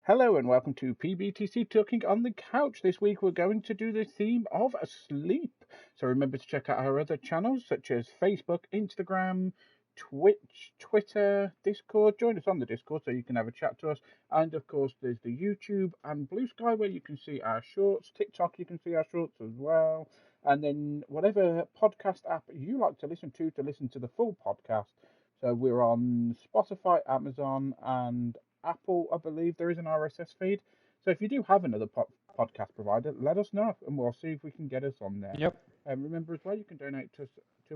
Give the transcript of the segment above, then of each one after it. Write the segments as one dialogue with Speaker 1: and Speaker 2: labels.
Speaker 1: Hello and welcome to PBTC Talking on the Couch. This week we're going to do the theme of sleep. So remember to check out our other channels such as Facebook, Instagram, Twitch, Twitter, Discord. Join us on the Discord so you can have a chat to us. And of course there's the YouTube and Blue Sky where you can see our shorts. TikTok you can see our shorts as well. And then whatever podcast app you like to listen to the full podcast. So we're on Spotify, Amazon, and Apple, I believe there is an RSS feed. So if you do have another podcast provider, let us know and we'll see if we can get us on there.
Speaker 2: Yep.
Speaker 1: And remember as well, you can donate to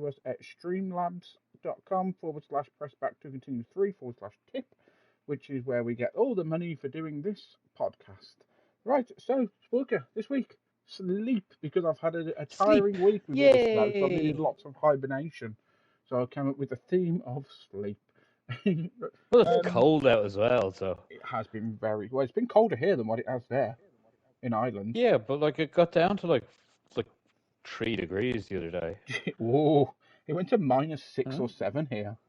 Speaker 1: us at streamlabs.com/press back to continue 3/tip, which is where we get all the money for doing this podcast. Right, so Spooker, this week, sleep, because I've had a tiring week with all the snow, so I've needed lots of hibernation. So I came up with the theme of sleep.
Speaker 2: Well, it's cold out as well, so.
Speaker 1: It has been very well. It's been colder here than what it has there in Ireland.
Speaker 2: Yeah, but it got down to like 3 degrees the other day.
Speaker 1: Whoa! It went to -6 or 7 here.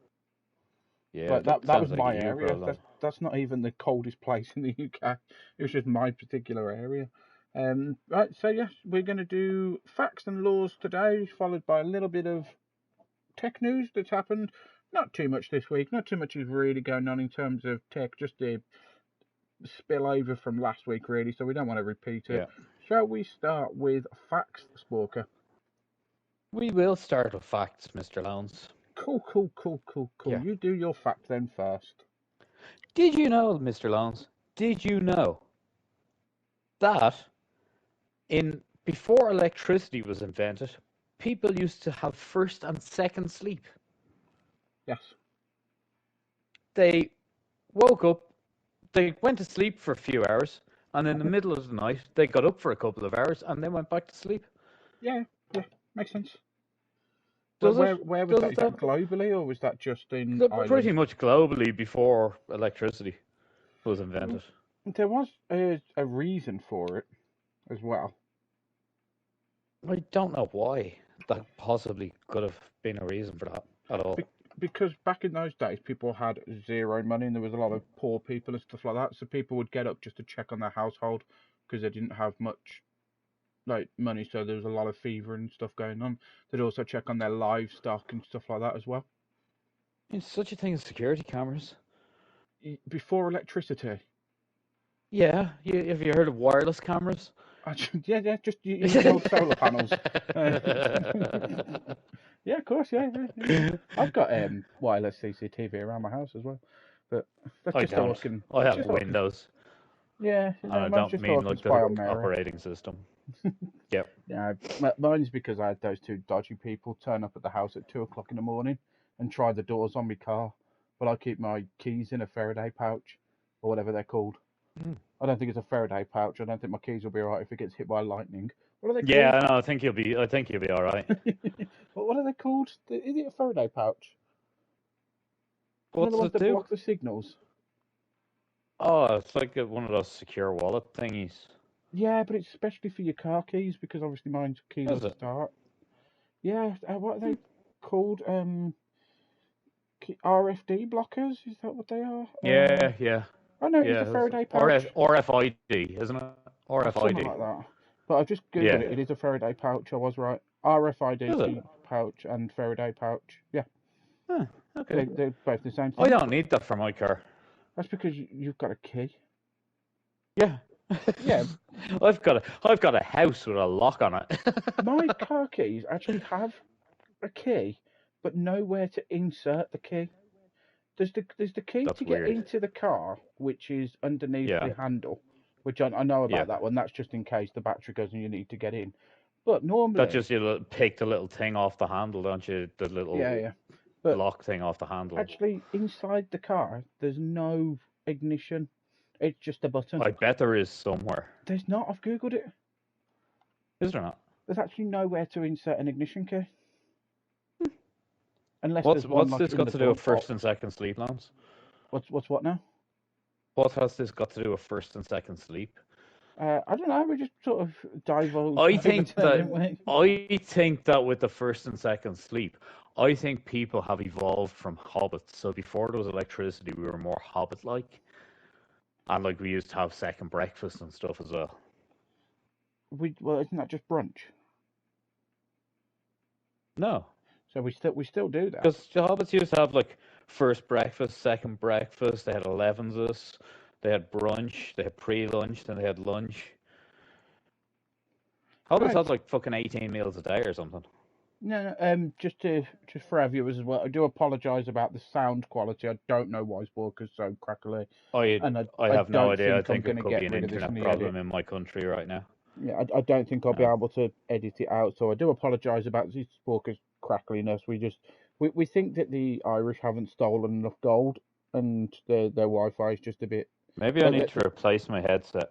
Speaker 2: Yeah,
Speaker 1: but that was
Speaker 2: like
Speaker 1: my area. That's not even the coldest place in the UK. It was just my particular area. Right, so yes, we're going to do facts and laws today, followed by a little bit of tech news that's happened. Not too much this week. Not too much is really going on in terms of tech. Just a spillover from last week, really. So we don't want to repeat it.
Speaker 2: Yeah.
Speaker 1: Shall we start with facts, Sporker?
Speaker 2: We will start with facts, Mr. Lowndes.
Speaker 1: Cool. Yeah. You do your fact then first.
Speaker 2: Did you know, Mr. Lowndes? Did you know that before electricity was invented, people used to have first and second sleep?
Speaker 1: Yes.
Speaker 2: They woke up, they went to sleep for a few hours, and in the middle of the night, they got up for a couple of hours, and they went back to sleep.
Speaker 1: Yeah, makes sense. Where was that? Is that globally, or was that just in Ireland?
Speaker 2: Pretty much globally before electricity was invented.
Speaker 1: There was a reason for it as well.
Speaker 2: I don't know why that possibly could have been a reason for that at all.
Speaker 1: Because back in those days, people had zero money and there was a lot of poor people and stuff like that. So people would get up just to check on their household because they didn't have much money. So there was a lot of fever and stuff going on. They'd also check on their livestock and stuff like that as well.
Speaker 2: It's such a thing as security cameras.
Speaker 1: Before electricity?
Speaker 2: Yeah. Have you heard of wireless cameras?
Speaker 1: Yeah, just use old solar panels. Yeah, of course, yeah. I've got wireless CCTV around my house as well, but that's just so I can.
Speaker 2: I have Windows.
Speaker 1: Yeah,
Speaker 2: I don't mean like the operating system. Yep.
Speaker 1: Yeah, mine's because I had those two dodgy people turn up at the house at 2 o'clock in the morning and try the doors on my car, but I keep my keys in a Faraday pouch or whatever they're called. I don't think it's a Faraday pouch. I don't think my keys will be alright if it gets hit by lightning. What are they called?
Speaker 2: Yeah, no, I think you'll be alright.
Speaker 1: What are they called? Is it a Faraday pouch?
Speaker 2: What's
Speaker 1: the ones that block the signals?
Speaker 2: Oh, it's like one of those secure wallet thingies.
Speaker 1: Yeah, but it's especially for your car keys because obviously mine's keys at the start. Yeah, what are they called? RFD blockers? Is that what they are?
Speaker 2: Yeah.
Speaker 1: Oh no, it's a Faraday pouch.
Speaker 2: RFID, isn't it? RFID.
Speaker 1: Something like that. But I've just googled it. It is a Faraday pouch. I was right. RFID pouch and Faraday pouch. Yeah.
Speaker 2: Huh, okay.
Speaker 1: They're both the same thing.
Speaker 2: I don't need that for my car.
Speaker 1: That's because you've got a key.
Speaker 2: Yeah.
Speaker 1: Yeah.
Speaker 2: I've got a house with a lock on it.
Speaker 1: My car keys actually have a key, but nowhere to insert the key. There's the key to get into the car, which is underneath the handle, which I know about that one. That's just in case the battery goes and you need to get in. But normally...
Speaker 2: That's just you pick the little thing off the handle, don't you? The little lock thing off the handle.
Speaker 1: Actually, inside the car, there's no ignition. It's just a button.
Speaker 2: I bet there is somewhere.
Speaker 1: There's not. I've googled it.
Speaker 2: Is there not?
Speaker 1: There's actually nowhere to insert an ignition key. Unless
Speaker 2: what's this got to do with first and second sleep, Lance?
Speaker 1: What's what now?
Speaker 2: What has this got to do with first and second sleep?
Speaker 1: I don't know. We just sort of divulged.
Speaker 2: I think that with the first and second sleep, I think people have evolved from hobbits. So before there was electricity, we were more hobbit-like. And like we used to have second breakfast and stuff as well.
Speaker 1: Well, isn't that just brunch?
Speaker 2: No,
Speaker 1: So we still do that.
Speaker 2: because the hobbits used to have like first breakfast, second breakfast. They had elevenses. They had brunch. They had pre-lunch. Then they had lunch. Hobbits
Speaker 1: Right.
Speaker 2: had like fucking 18 meals a day or something.
Speaker 1: No, just for our viewers as well, I do apologise about the sound quality. I don't know why Sporker's so crackly, and
Speaker 2: I
Speaker 1: I
Speaker 2: have no
Speaker 1: don't
Speaker 2: idea. I
Speaker 1: think I'm
Speaker 2: think
Speaker 1: going
Speaker 2: it
Speaker 1: to
Speaker 2: could be
Speaker 1: get
Speaker 2: an
Speaker 1: rid of this in
Speaker 2: internet
Speaker 1: the edit.
Speaker 2: problem in my country right now.
Speaker 1: Yeah, I don't think I'll be
Speaker 2: Um,
Speaker 1: able to edit it out, so I do apologise about the Sporker's crackliness. We think that the Irish haven't stolen enough gold, and their Wi-Fi is just a bit.
Speaker 2: maybe I
Speaker 1: Well,
Speaker 2: need to replace my headset.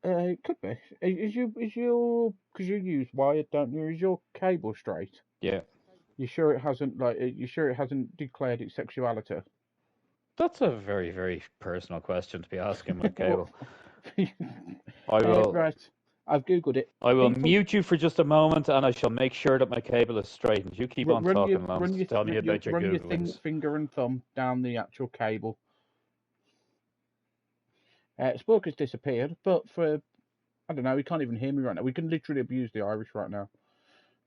Speaker 1: it could be. Is your because you use wired, don't you? Is your cable straight?
Speaker 2: Yeah,
Speaker 1: You sure it hasn't you sure it hasn't declared its sexuality?
Speaker 2: that's a very, very personal question to be asking my
Speaker 1: Well,
Speaker 2: cable. I will.
Speaker 1: right. I've googled it.
Speaker 2: I will
Speaker 1: People
Speaker 2: mute you for just a moment, and I shall make sure that my cable is straightened. You keep on talking, Lance. Tell me about your
Speaker 1: run your
Speaker 2: Googlings.
Speaker 1: finger and thumb down the actual cable. Spook has disappeared, but for I don't know, he can't even hear me right now. We can literally abuse the Irish right now.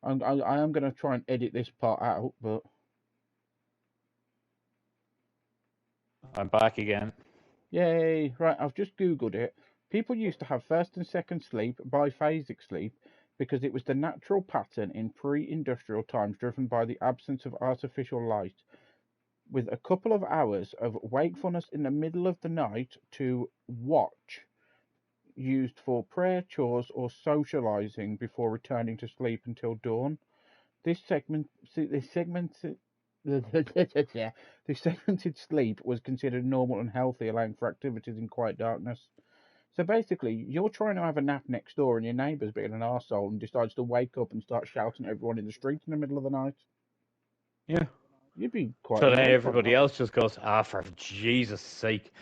Speaker 1: I am going to try and edit this part out, but
Speaker 2: I'm back again.
Speaker 1: yay! Right, I've just googled it. People used to have first and second sleep, biphasic sleep, because it was the natural pattern in pre-industrial times, driven by the absence of artificial light, with a couple of hours of wakefulness in the middle of the night to watch, used for prayer, chores, or socializing before returning to sleep until dawn. This segment, this segmented, this segmented sleep was considered normal and healthy, allowing for activities in quiet darkness. So basically, you're trying to have a nap next door, and your neighbour's being an arsehole and decides to wake up and start shouting at everyone in the street in the middle of the night.
Speaker 2: Yeah.
Speaker 1: You'd be quite
Speaker 2: So then
Speaker 1: annoyed by
Speaker 2: everybody
Speaker 1: that.
Speaker 2: else just goes, for Jesus' sake.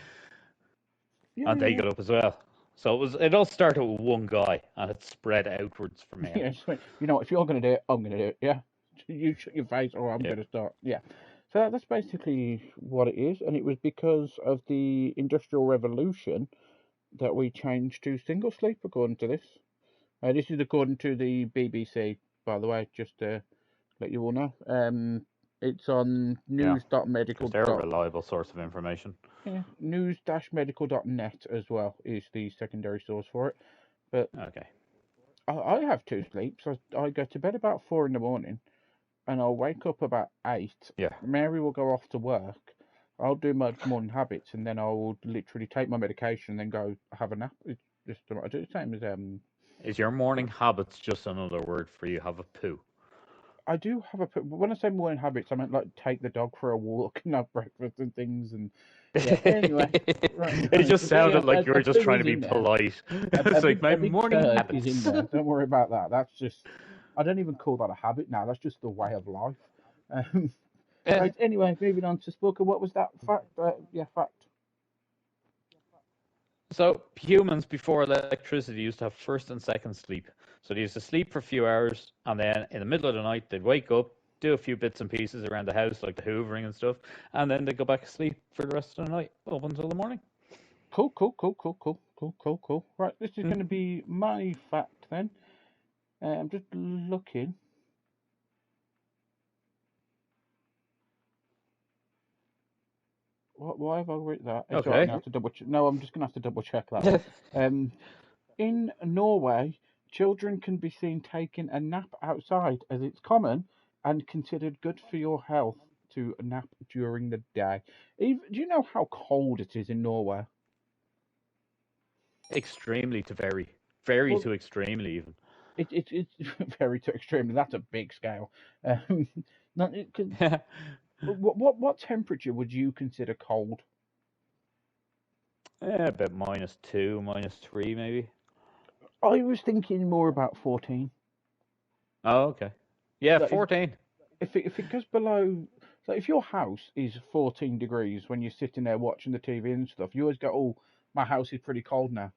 Speaker 1: Yeah,
Speaker 2: And they
Speaker 1: yeah,
Speaker 2: got up as well. So it all started with one guy, and it spread outwards from
Speaker 1: yeah.
Speaker 2: there.
Speaker 1: It's like, you know, if you're going to do it, I'm going to do it. Yeah, you shut your face, or I'm
Speaker 2: Yeah.
Speaker 1: going to start. Yeah. So that's basically what it is, and it was because of the Industrial Revolution that we changed to single sleep, according to this. This is according to the BBC, by the way, just to let you all know. It's on
Speaker 2: Yeah.
Speaker 1: news.medical.
Speaker 2: Because they're a reliable source of information.
Speaker 1: Yeah, news-medical.net as well is the secondary source for it. But
Speaker 2: Okay.
Speaker 1: I have two sleeps. I go to bed about 4 in the morning, and I'll wake up about 8.
Speaker 2: Yeah.
Speaker 1: Mary will go off to work. I'll do my morning habits, and then I'll literally take my medication and then go have a nap. It's just I do the same as
Speaker 2: Is your morning habits just another word for you have a poo?
Speaker 1: I do have when I say morning habits, I meant like take the dog for a walk and have breakfast and things, and yeah. Anyway, right.
Speaker 2: It just
Speaker 1: Yeah,
Speaker 2: sounded like you were
Speaker 1: a
Speaker 2: just
Speaker 1: poo
Speaker 2: trying to
Speaker 1: is
Speaker 2: be
Speaker 1: in there.
Speaker 2: polite. It's like my
Speaker 1: A big
Speaker 2: morning
Speaker 1: turd is in
Speaker 2: habits.
Speaker 1: there. Don't worry about that. That's just I don't even call that a habit now. That's just the way of life. Um, right. Anyway, moving on to Spooker. What was that fact? Yeah, fact.
Speaker 2: So humans before electricity used to have first and second sleep. So they used to sleep for a few hours, and then in the middle of the night they'd wake up, do a few bits and pieces around the house, like the hoovering and stuff, and then they'd go back to sleep for the rest of the night, up until the morning.
Speaker 1: Cool. Right. This is going to be my fact then. I'm just looking. Why have I written that? It's all right. I'm
Speaker 2: Okay.
Speaker 1: gonna have to double check. No, I'm just gonna have to double check that one. In Norway, children can be seen taking a nap outside, as it's common and considered good for your health to nap during the day. Do you know how cold it is in Norway?
Speaker 2: Extremely to very, very
Speaker 1: Well,
Speaker 2: to extremely even.
Speaker 1: it's very too extreme. That's a big scale. Um, not, it could, what temperature would you consider cold?
Speaker 2: About -2, -3 maybe.
Speaker 1: I was thinking more about 14.
Speaker 2: Oh, okay. Yeah,
Speaker 1: Like
Speaker 2: 14.
Speaker 1: if it goes below, so if your house is 14 degrees when you're sitting there watching the TV and stuff, you always go, "Oh, my house is pretty cold now."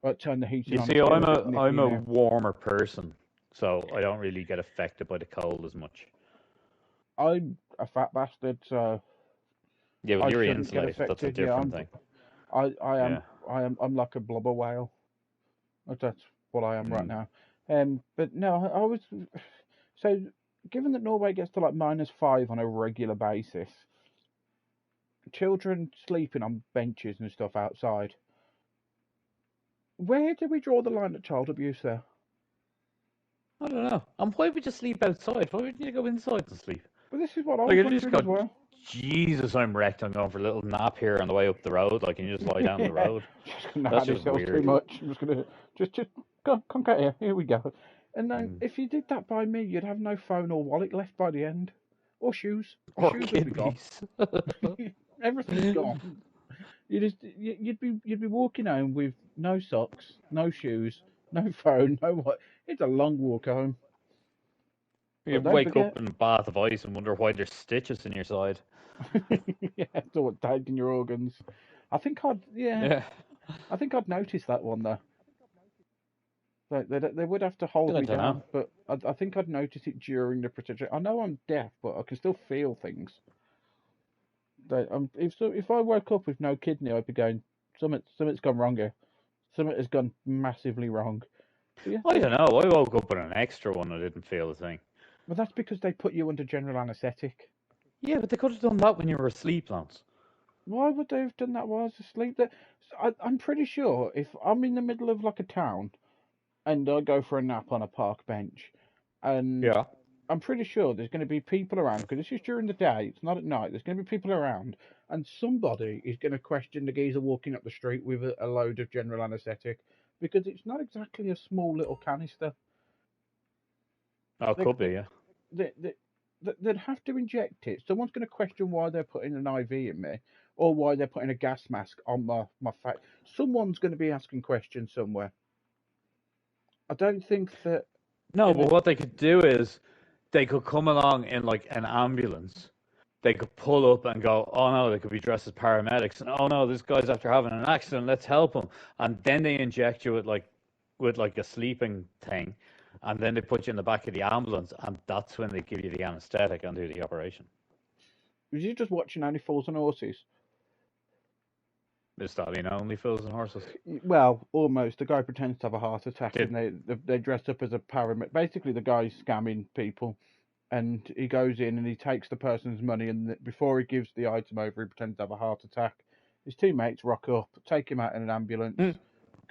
Speaker 1: Right, turn the heating
Speaker 2: You
Speaker 1: on.
Speaker 2: see,
Speaker 1: It's getting a bit nippy
Speaker 2: I'm a
Speaker 1: now.
Speaker 2: warmer person, so I don't really get affected by the cold as much.
Speaker 1: I'm a fat bastard, so
Speaker 2: Yeah, well,
Speaker 1: I
Speaker 2: you're
Speaker 1: shouldn't get
Speaker 2: insulated. That's a
Speaker 1: affected. Yeah,
Speaker 2: different thing. Yeah.
Speaker 1: I'm like a blubber whale. That's what I am right
Speaker 2: Mm.
Speaker 1: now. But no, I was so given that Norway gets to like -5 on a regular basis, children sleeping on benches and stuff outside. Where do we draw the line at child abuse there?
Speaker 2: I don't know. And why would you sleep outside? Why would you go inside and sleep?
Speaker 1: But this is what I
Speaker 2: Like,
Speaker 1: was
Speaker 2: you just
Speaker 1: wondering as
Speaker 2: go,
Speaker 1: well.
Speaker 2: Jesus, I'm wrecked. I'm going for a little nap here on the way up the road. Like, can you just lie down the
Speaker 1: Yeah,
Speaker 2: road?
Speaker 1: just gonna
Speaker 2: That's
Speaker 1: add
Speaker 2: just
Speaker 1: yourselves too
Speaker 2: weird.
Speaker 1: much. I'm just gonna just come get here. Here we go. And then
Speaker 2: Mm.
Speaker 1: if you did that by me, you'd have no phone or wallet left by the end, or shoes. Your
Speaker 2: Or
Speaker 1: shoes would be gone.
Speaker 2: kidneys.
Speaker 1: Everything's gone. You'd be walking home with no socks, no shoes, no phone, no what. It's a long walk home.
Speaker 2: You
Speaker 1: But don't
Speaker 2: wake
Speaker 1: forget,
Speaker 2: up in a bath of ice and wonder why there's stitches in your side.
Speaker 1: yeah, it's all tagged in your organs. Yeah,
Speaker 2: Yeah.
Speaker 1: I think I'd notice that one though. They would have to hold
Speaker 2: I
Speaker 1: me
Speaker 2: don't know.
Speaker 1: down, but I think I'd notice it during the procedure. I know I'm deaf, but I can still feel things. If I woke up with no kidney, I'd be going, something's gone wrong here. Something has gone massively wrong. So yeah,
Speaker 2: I don't know. I woke up with an extra one. I didn't feel a thing.
Speaker 1: well that's because they put you under general anaesthetic.
Speaker 2: Yeah, but they could have done that when you were asleep, Lance.
Speaker 1: Why would they have done that while I was asleep? I'm pretty sure if I'm in the middle of like a town and I go for a nap on a park bench, and
Speaker 2: Yeah.
Speaker 1: I'm pretty sure there's going to be people around because this is during the day. It's not at night. There's going to be people around, and somebody is going to question the geezer walking up the street with a load of general anaesthetic because it's not exactly a small little canister.
Speaker 2: Oh,
Speaker 1: They,
Speaker 2: could be,
Speaker 1: they,
Speaker 2: yeah.
Speaker 1: they'd have to inject it. Someone's going to question why they're putting an IV in me or why they're putting a gas mask on my face. Someone's going to be asking questions somewhere. I don't think that
Speaker 2: No,
Speaker 1: in
Speaker 2: but
Speaker 1: a
Speaker 2: what they could do is they could come along in like an ambulance. They could pull up and go, oh no, they could be dressed as paramedics, and oh no, this guy's after having an accident. Let's help him. And then they inject you with like a sleeping thing, and then they put you in the back of the ambulance, and that's when they give you the anaesthetic and do the operation.
Speaker 1: was you just watching Only Fools and Horses?
Speaker 2: Is that only fools and horses?
Speaker 1: Well, almost. The guy pretends to have a heart attack,
Speaker 2: Did
Speaker 1: and they dress up as a paramedic. Basically, the guy's scamming people, and he goes in and he takes the person's money, and before he gives the item over, he pretends to have a heart attack. His two mates rock up, take him out in an ambulance,
Speaker 2: Hmm.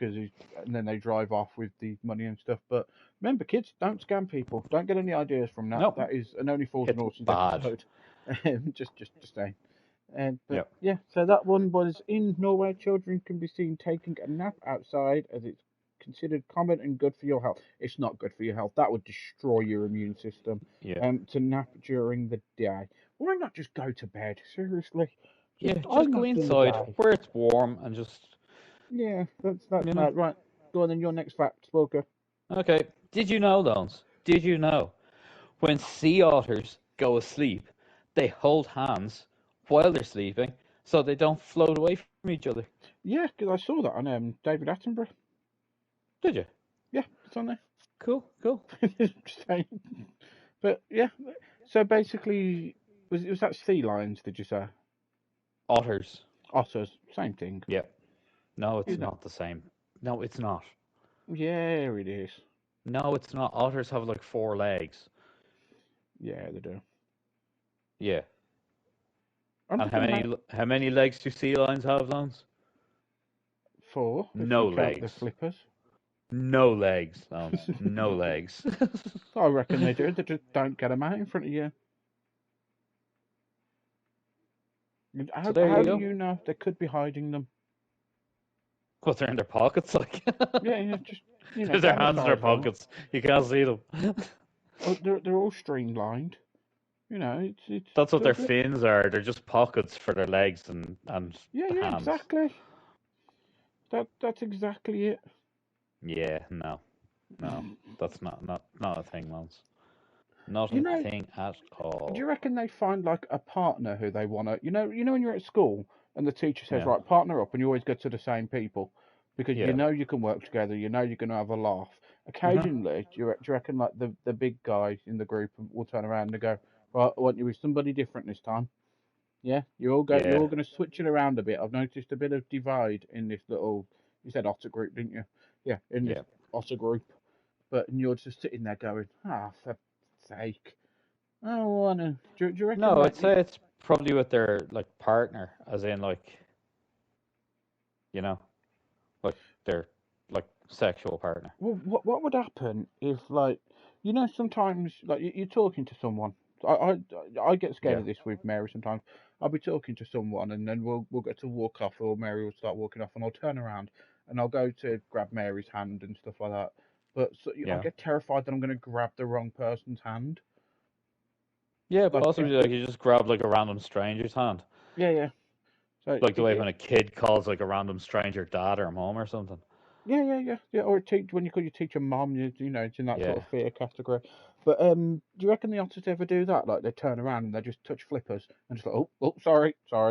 Speaker 1: and then they drive off with the money and stuff. But remember, kids, don't scam people. Don't get any ideas from that.
Speaker 2: No,
Speaker 1: That is an Only Fools and
Speaker 2: it's
Speaker 1: Horses
Speaker 2: bad.
Speaker 1: episode. Just saying. But
Speaker 2: Yep.
Speaker 1: yeah, so that one was in Norway. Children can be seen taking a nap outside as it's considered common and good for your health. It's not good for your health. That would destroy your immune system.
Speaker 2: Yeah.
Speaker 1: To nap during the day. Why not just go to bed? Seriously,
Speaker 2: Yeah,
Speaker 1: I
Speaker 2: just go
Speaker 1: napped in the
Speaker 2: inside
Speaker 1: day.
Speaker 2: where it's warm and just,
Speaker 1: Yeah, that's
Speaker 2: you know.
Speaker 1: mad. Right, go on then. Your next fact, Spoker.
Speaker 2: Okay. Did you know, Lance? Did you know when sea otters go asleep, they hold hands while they're sleeping so they don't float away from each other?
Speaker 1: Yeah, because I saw that on David Attenborough.
Speaker 2: Did you?
Speaker 1: Yeah, it's on there.
Speaker 2: Cool, cool.
Speaker 1: Just saying. But yeah, so basically, was that sea lions? Did you say
Speaker 2: Otters.
Speaker 1: otters? Same thing.
Speaker 2: Yeah. No,
Speaker 1: You
Speaker 2: it's
Speaker 1: know.
Speaker 2: not the same. No, it's not.
Speaker 1: Yeah, it is.
Speaker 2: No, it's not. Otters have like four legs.
Speaker 1: Yeah, they do.
Speaker 2: Yeah.
Speaker 1: I'm
Speaker 2: And
Speaker 1: just gonna make
Speaker 2: how many legs do sea lions have, Lance?
Speaker 1: 4 if
Speaker 2: No
Speaker 1: you count the
Speaker 2: legs.
Speaker 1: flippers.
Speaker 2: No legs, Lance. No legs.
Speaker 1: I reckon they do. They just don't get them out in front of you.
Speaker 2: So
Speaker 1: How
Speaker 2: there
Speaker 1: how
Speaker 2: you
Speaker 1: do
Speaker 2: go.
Speaker 1: you know they could be hiding them?
Speaker 2: Well, they're in their pockets, like.
Speaker 1: Yeah, just
Speaker 2: Their
Speaker 1: down the
Speaker 2: hands in their
Speaker 1: side hole.
Speaker 2: pockets. You can't see them.
Speaker 1: Oh, they're all streamlined. It's
Speaker 2: That's what
Speaker 1: they're,
Speaker 2: their
Speaker 1: they're,
Speaker 2: fins are. They're just pockets for their legs and
Speaker 1: yeah,
Speaker 2: the
Speaker 1: yeah,
Speaker 2: hands.
Speaker 1: exactly. That's exactly it.
Speaker 2: Yeah, no, no, that's not a thing, Lance. Not
Speaker 1: You
Speaker 2: a
Speaker 1: know,
Speaker 2: thing at
Speaker 1: do
Speaker 2: all.
Speaker 1: you reckon they find like a partner who they wanna? When you're at school and the teacher says,
Speaker 2: Yeah,
Speaker 1: right, partner up, and you always go to the same people because
Speaker 2: yeah.
Speaker 1: you can work together. You're gonna have a laugh.
Speaker 2: Uh-huh.
Speaker 1: Occasionally, do you reckon like the big guy in the group will turn around and go, right, I want you with somebody different this time. Yeah, you're all
Speaker 2: Yeah,
Speaker 1: going to switch it around a bit. I've noticed a bit of divide in this little. You said otter group, didn't you? Yeah, in this
Speaker 2: yeah.
Speaker 1: otter group. But you're just sitting there going, for sake. I don't wanna. Do you reckon
Speaker 2: No,
Speaker 1: like
Speaker 2: I'd say it's probably with their like partner, as in like you know, like their like sexual partner.
Speaker 1: well, what would happen if like sometimes like you're talking to someone. I get scared
Speaker 2: Yeah,
Speaker 1: of this with Mary sometimes. I'll be talking to someone and then we'll get to walk off or Mary will start walking off and I'll turn around and I'll go to grab Mary's hand and stuff like that. But so, I
Speaker 2: yeah,
Speaker 1: get terrified that I'm going to grab the wrong person's hand.
Speaker 2: yeah.
Speaker 1: Like if
Speaker 2: Possibly like you just grab like a random stranger's hand,
Speaker 1: yeah yeah. So
Speaker 2: like the way when a kid calls like a random stranger dad or mom or something.
Speaker 1: yeah. Or when you call your teacher mom, it's in that sort
Speaker 2: Yeah.
Speaker 1: of fear category. But do you reckon the otters ever do that? Like they turn around and they just touch flippers and just like, oh,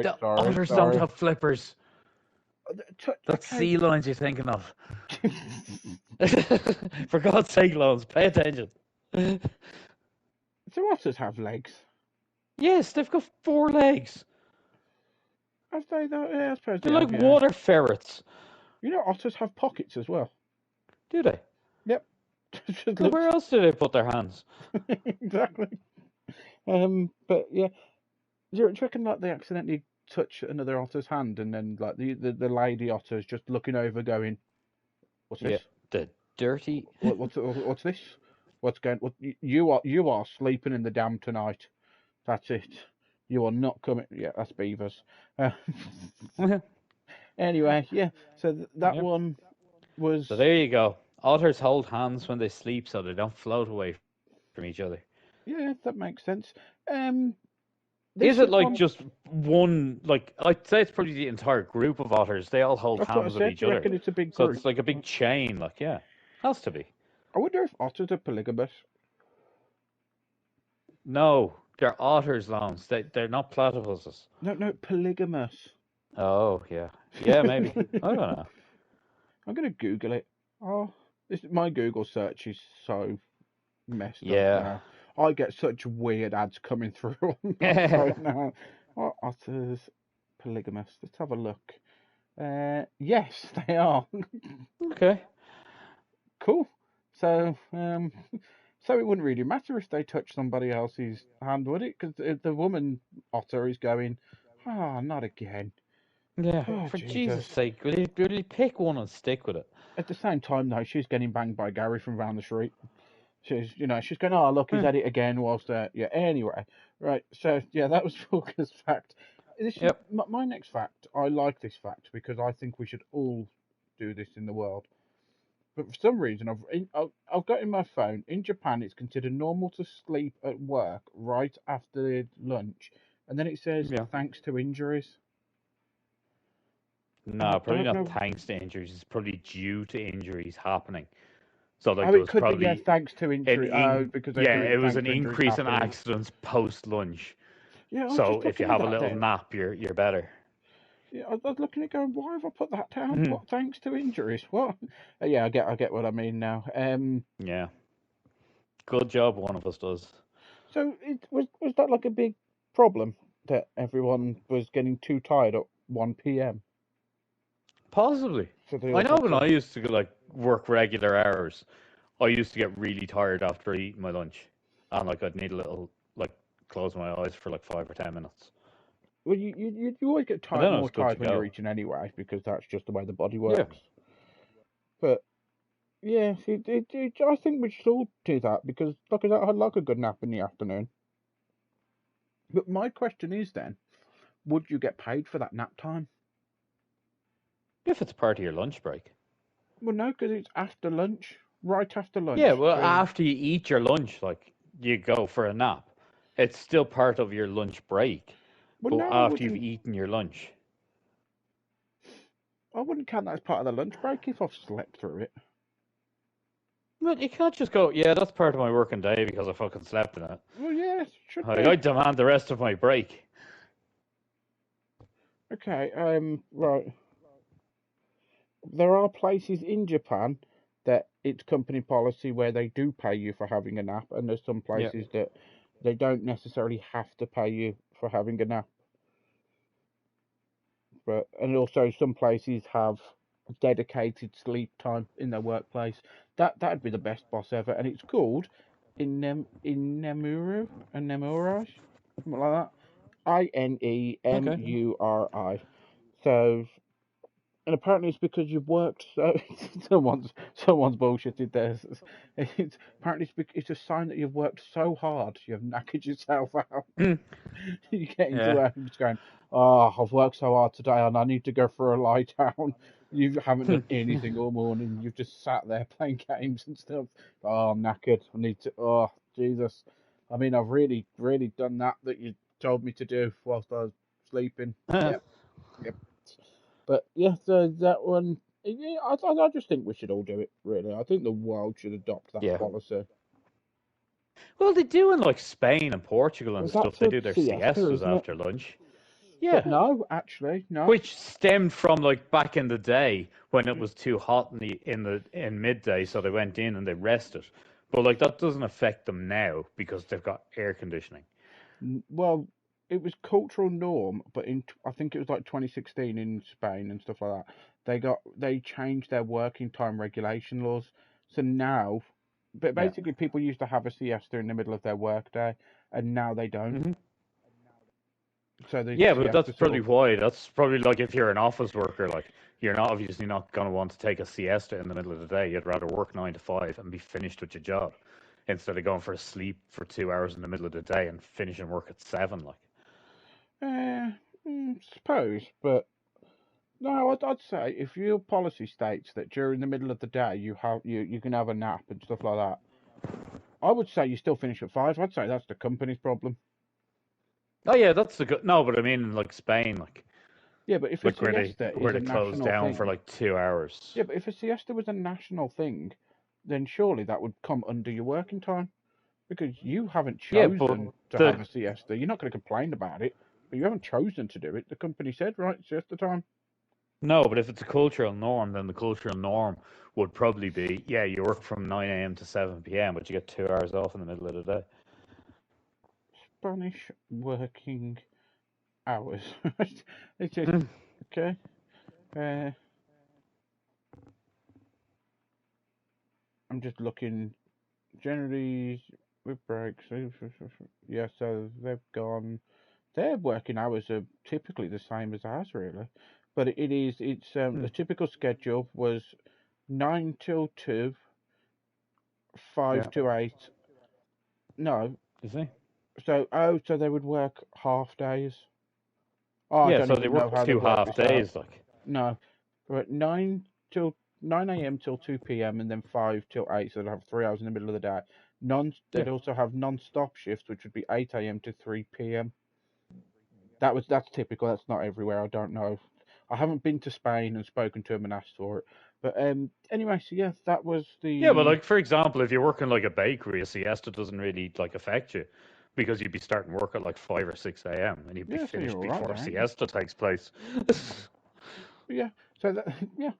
Speaker 2: The otters don't
Speaker 1: sorry.
Speaker 2: have flippers. That's
Speaker 1: Okay.
Speaker 2: sea lions you're thinking of. For God's sake, Loans, pay attention.
Speaker 1: So otters have legs.
Speaker 2: Yes, they've got 4 legs.
Speaker 1: Have they though? Yeah, I suppose
Speaker 2: They're
Speaker 1: they
Speaker 2: like
Speaker 1: have. Yeah.
Speaker 2: water ferrets.
Speaker 1: Otters have pockets as well.
Speaker 2: Do they?
Speaker 1: Yep. Just
Speaker 2: Well,
Speaker 1: looks
Speaker 2: where else do they put their hands?
Speaker 1: exactly. But yeah, do you reckon like they accidentally touch another otter's hand and then like the lady otter's just looking over, going, "What's
Speaker 2: Yeah,
Speaker 1: this?
Speaker 2: the dirty.
Speaker 1: What's this? What's going? You are sleeping in the dam tonight. That's it. You are not coming. Yeah, that's beavers. Uh, anyway, yeah. So that
Speaker 2: Yep.
Speaker 1: one was
Speaker 2: So there you go. Otters hold hands when they sleep so they don't float away from each other.
Speaker 1: yeah, that makes sense. Um,
Speaker 2: Is
Speaker 1: this
Speaker 2: it
Speaker 1: is
Speaker 2: like
Speaker 1: one.
Speaker 2: just one? Like I'd say it's probably the entire group of otters. They all hold
Speaker 1: That's what I
Speaker 2: hands with
Speaker 1: said.
Speaker 2: each
Speaker 1: Do you
Speaker 2: other,
Speaker 1: reckon it's a big
Speaker 2: so
Speaker 1: group?
Speaker 2: it's like a big chain. Like yeah, has to be.
Speaker 1: I wonder if otters are polygamous.
Speaker 2: No, they're otters, Lawrence. They're not platypuses.
Speaker 1: No, no, polygamous.
Speaker 2: Oh yeah, yeah maybe. I don't know.
Speaker 1: I'm gonna Google it. Oh, my Google search is so messed up
Speaker 2: Yeah.
Speaker 1: now. I get such weird ads coming through on my phone now. What otters polygamous? Let's have a look. Yes, they are.
Speaker 2: Okay.
Speaker 1: Cool. So, so it wouldn't really matter if they touch somebody else's hand, would it? Because the woman otter is going, not again.
Speaker 2: Yeah.
Speaker 1: Oh,
Speaker 2: For
Speaker 1: Jesus.
Speaker 2: Jesus' sake, will you pick one and stick with it?
Speaker 1: At the same time, though, she's getting banged by Gary from round the street. She's going, oh, look, he's
Speaker 2: Hmm.
Speaker 1: at it again whilst, yeah, anyway. Right, so, yeah, that was Walker's fact. This is
Speaker 2: Yep.
Speaker 1: my next fact. I like this fact because I think we should all do this in the world. But for some reason, I've got in my phone, in Japan, it's considered normal to sleep at work right after lunch. And then it says,
Speaker 2: Yeah.
Speaker 1: thanks to injuries. And I
Speaker 2: No, probably
Speaker 1: don't
Speaker 2: not
Speaker 1: know.
Speaker 2: thanks to injuries. It's probably due to injuries happening. So like
Speaker 1: Oh,
Speaker 2: there
Speaker 1: it
Speaker 2: was
Speaker 1: could be, yeah,
Speaker 2: probably
Speaker 1: thanks to
Speaker 2: an
Speaker 1: injury. Oh,
Speaker 2: in
Speaker 1: because they
Speaker 2: yeah,
Speaker 1: do
Speaker 2: it
Speaker 1: it
Speaker 2: was
Speaker 1: thanks
Speaker 2: an
Speaker 1: to injuries
Speaker 2: increase in
Speaker 1: happening.
Speaker 2: accidents post lunch.
Speaker 1: Yeah, I was
Speaker 2: So
Speaker 1: just
Speaker 2: if you
Speaker 1: looking at
Speaker 2: have a
Speaker 1: that
Speaker 2: little
Speaker 1: then.
Speaker 2: nap, you're better.
Speaker 1: Yeah, I was looking at going, why have I put that down?
Speaker 2: Hmm.
Speaker 1: What, thanks to injuries? What? Yeah, I get what I mean now.
Speaker 2: Yeah. Good job one of us does.
Speaker 1: So it was that like a big problem that everyone was getting too tired at 1 p.m.
Speaker 2: Possibly.
Speaker 1: so they
Speaker 2: I
Speaker 1: all
Speaker 2: know
Speaker 1: had
Speaker 2: when
Speaker 1: to.
Speaker 2: I used to like work regular hours, I used to get really tired after eating my lunch. And like I'd need a little like close my eyes for like 5 or 10 minutes.
Speaker 1: Well, you always get
Speaker 2: But
Speaker 1: tired,
Speaker 2: then it
Speaker 1: more
Speaker 2: was good to
Speaker 1: tired when you're
Speaker 2: go.
Speaker 1: eating anyway, because that's just the way the body
Speaker 2: Yeah.
Speaker 1: works. But yeah, I think we should all do that because look at that, I like a good nap in the afternoon. But my question is then, would you get paid for that nap time?
Speaker 2: If it's part of your lunch break.
Speaker 1: Well, no, because it's after lunch, right after
Speaker 2: Yeah,
Speaker 1: lunch.
Speaker 2: well
Speaker 1: So,
Speaker 2: after you eat your lunch, like you go for a nap. It's still part of your lunch break.
Speaker 1: well,
Speaker 2: But
Speaker 1: no,
Speaker 2: after you've eaten your lunch.
Speaker 1: I wouldn't count that as part of the lunch break if I've slept through it.
Speaker 2: Well, you can't just go, yeah, that's part of my working day because I fucking slept in it.
Speaker 1: Well, yeah, it should
Speaker 2: Like,
Speaker 1: be.
Speaker 2: I demand the rest of my break.
Speaker 1: Okay, right. There are places in Japan that it's company policy where they do pay you for having a nap, and there's some
Speaker 2: Yeah.
Speaker 1: places that they don't necessarily have to pay you for having a nap. and also some places have dedicated sleep time in their workplace. That'd be the best boss ever, and it's called in Nemuru and Nemuraj, something like that.
Speaker 2: Okay.
Speaker 1: INEMURI. So, and apparently it's because you've worked so. someone's bullshitted there. Apparently it's a sign that you've worked so hard you've knackered yourself out.
Speaker 2: Mm.
Speaker 1: You get into
Speaker 2: Yeah.
Speaker 1: work and just going, oh, I've worked so hard today and I need to go for a lie down. You haven't done anything all morning. You've just sat there playing games and stuff. Oh, I'm knackered. I need to. Oh, Jesus. I mean, I've really, really done that you told me to do whilst I was sleeping. Yep, yep. But yeah, so that one. Yeah, I just think we should all do it. Really, I think the world should adopt that
Speaker 2: Yeah.
Speaker 1: policy.
Speaker 2: Well, they do in like Spain and Portugal and
Speaker 1: Well,
Speaker 2: stuff.
Speaker 1: that's
Speaker 2: They
Speaker 1: a
Speaker 2: do their
Speaker 1: siesta,
Speaker 2: siestas
Speaker 1: isn't it?
Speaker 2: after lunch.
Speaker 1: But
Speaker 2: Yeah.
Speaker 1: no, actually, no.
Speaker 2: Which stemmed from like back in the day when it was too hot in midday, so they went in and they rested. But like that doesn't affect them now because they've got air conditioning.
Speaker 1: Well, it was cultural norm, but I think it was like 2016 in Spain and stuff like that. They changed their working time regulation laws. So now, but
Speaker 2: Yeah.
Speaker 1: basically, people used to have a siesta in the middle of their workday, and now they don't.
Speaker 2: Hmm.
Speaker 1: So the
Speaker 2: Yeah, but that's
Speaker 1: siesta sort
Speaker 2: probably
Speaker 1: of.
Speaker 2: why. That's probably like if you're an office worker, like you're not obviously not going to want to take a siesta in the middle of the day. You'd rather work 9 to 5 and be finished with your job instead of going for a sleep for 2 hours in the middle of the day and finishing work at 7. Like,
Speaker 1: Uh, suppose, but no, I'd say if your policy states that during the middle of the day you can have a nap and stuff like that, I would say you still finish at 5. I'd say that's the company's problem.
Speaker 2: oh yeah, that's the good. No, but I mean like Spain,
Speaker 1: Yeah, but if a
Speaker 2: like
Speaker 1: siesta
Speaker 2: where
Speaker 1: is a
Speaker 2: they close
Speaker 1: national
Speaker 2: down for
Speaker 1: thing,
Speaker 2: like 2 hours.
Speaker 1: yeah, but if a siesta was a national thing, then surely that would come under your working time because you haven't
Speaker 2: Yeah, but
Speaker 1: chosen to have
Speaker 2: the
Speaker 1: a siesta. You're not going to complain about it, but you haven't chosen to do it. The company said, right, siesta time.
Speaker 2: no, but if it's a cultural norm, then the cultural norm would probably be yeah, you work from 9 a.m. to 7 p.m., but you get 2 hours off in the middle of the day.
Speaker 1: Spanish working hours. It is
Speaker 2: Mm.
Speaker 1: okay. Uh, I'm just looking. Generally, with breaks, yeah. So they've gone. Their working hours are typically the same as ours, really. But it's the
Speaker 2: Mm.
Speaker 1: typical schedule was 9 till 2, five
Speaker 2: Yeah,
Speaker 1: to eight. No,
Speaker 2: you see?
Speaker 1: so they would work half days. Oh, I
Speaker 2: Yeah,
Speaker 1: don't
Speaker 2: so they
Speaker 1: even know
Speaker 2: work
Speaker 1: how they
Speaker 2: two
Speaker 1: work
Speaker 2: half
Speaker 1: this out.
Speaker 2: days, like.
Speaker 1: No, but 9 a.m. till 2 p.m. and then 5 till 8. So they'd have 3 hours in the middle of the day.
Speaker 2: Yeah.
Speaker 1: They'd also have non-stop shifts, which would be 8 a.m. to 3 p.m. That's typical. That's not everywhere. I don't know. I haven't been to Spain and spoken to them and asked for it. But anyway, so yeah, that was
Speaker 2: Yeah, but
Speaker 1: the
Speaker 2: like for example, if you're working like a bakery, a siesta doesn't really like affect you because you'd be starting work at like 5 or 6 a.m. and you'd be
Speaker 1: yeah. So you're
Speaker 2: finished
Speaker 1: all right
Speaker 2: before
Speaker 1: there, ain't you?
Speaker 2: siesta takes place.
Speaker 1: But yeah. So that yeah.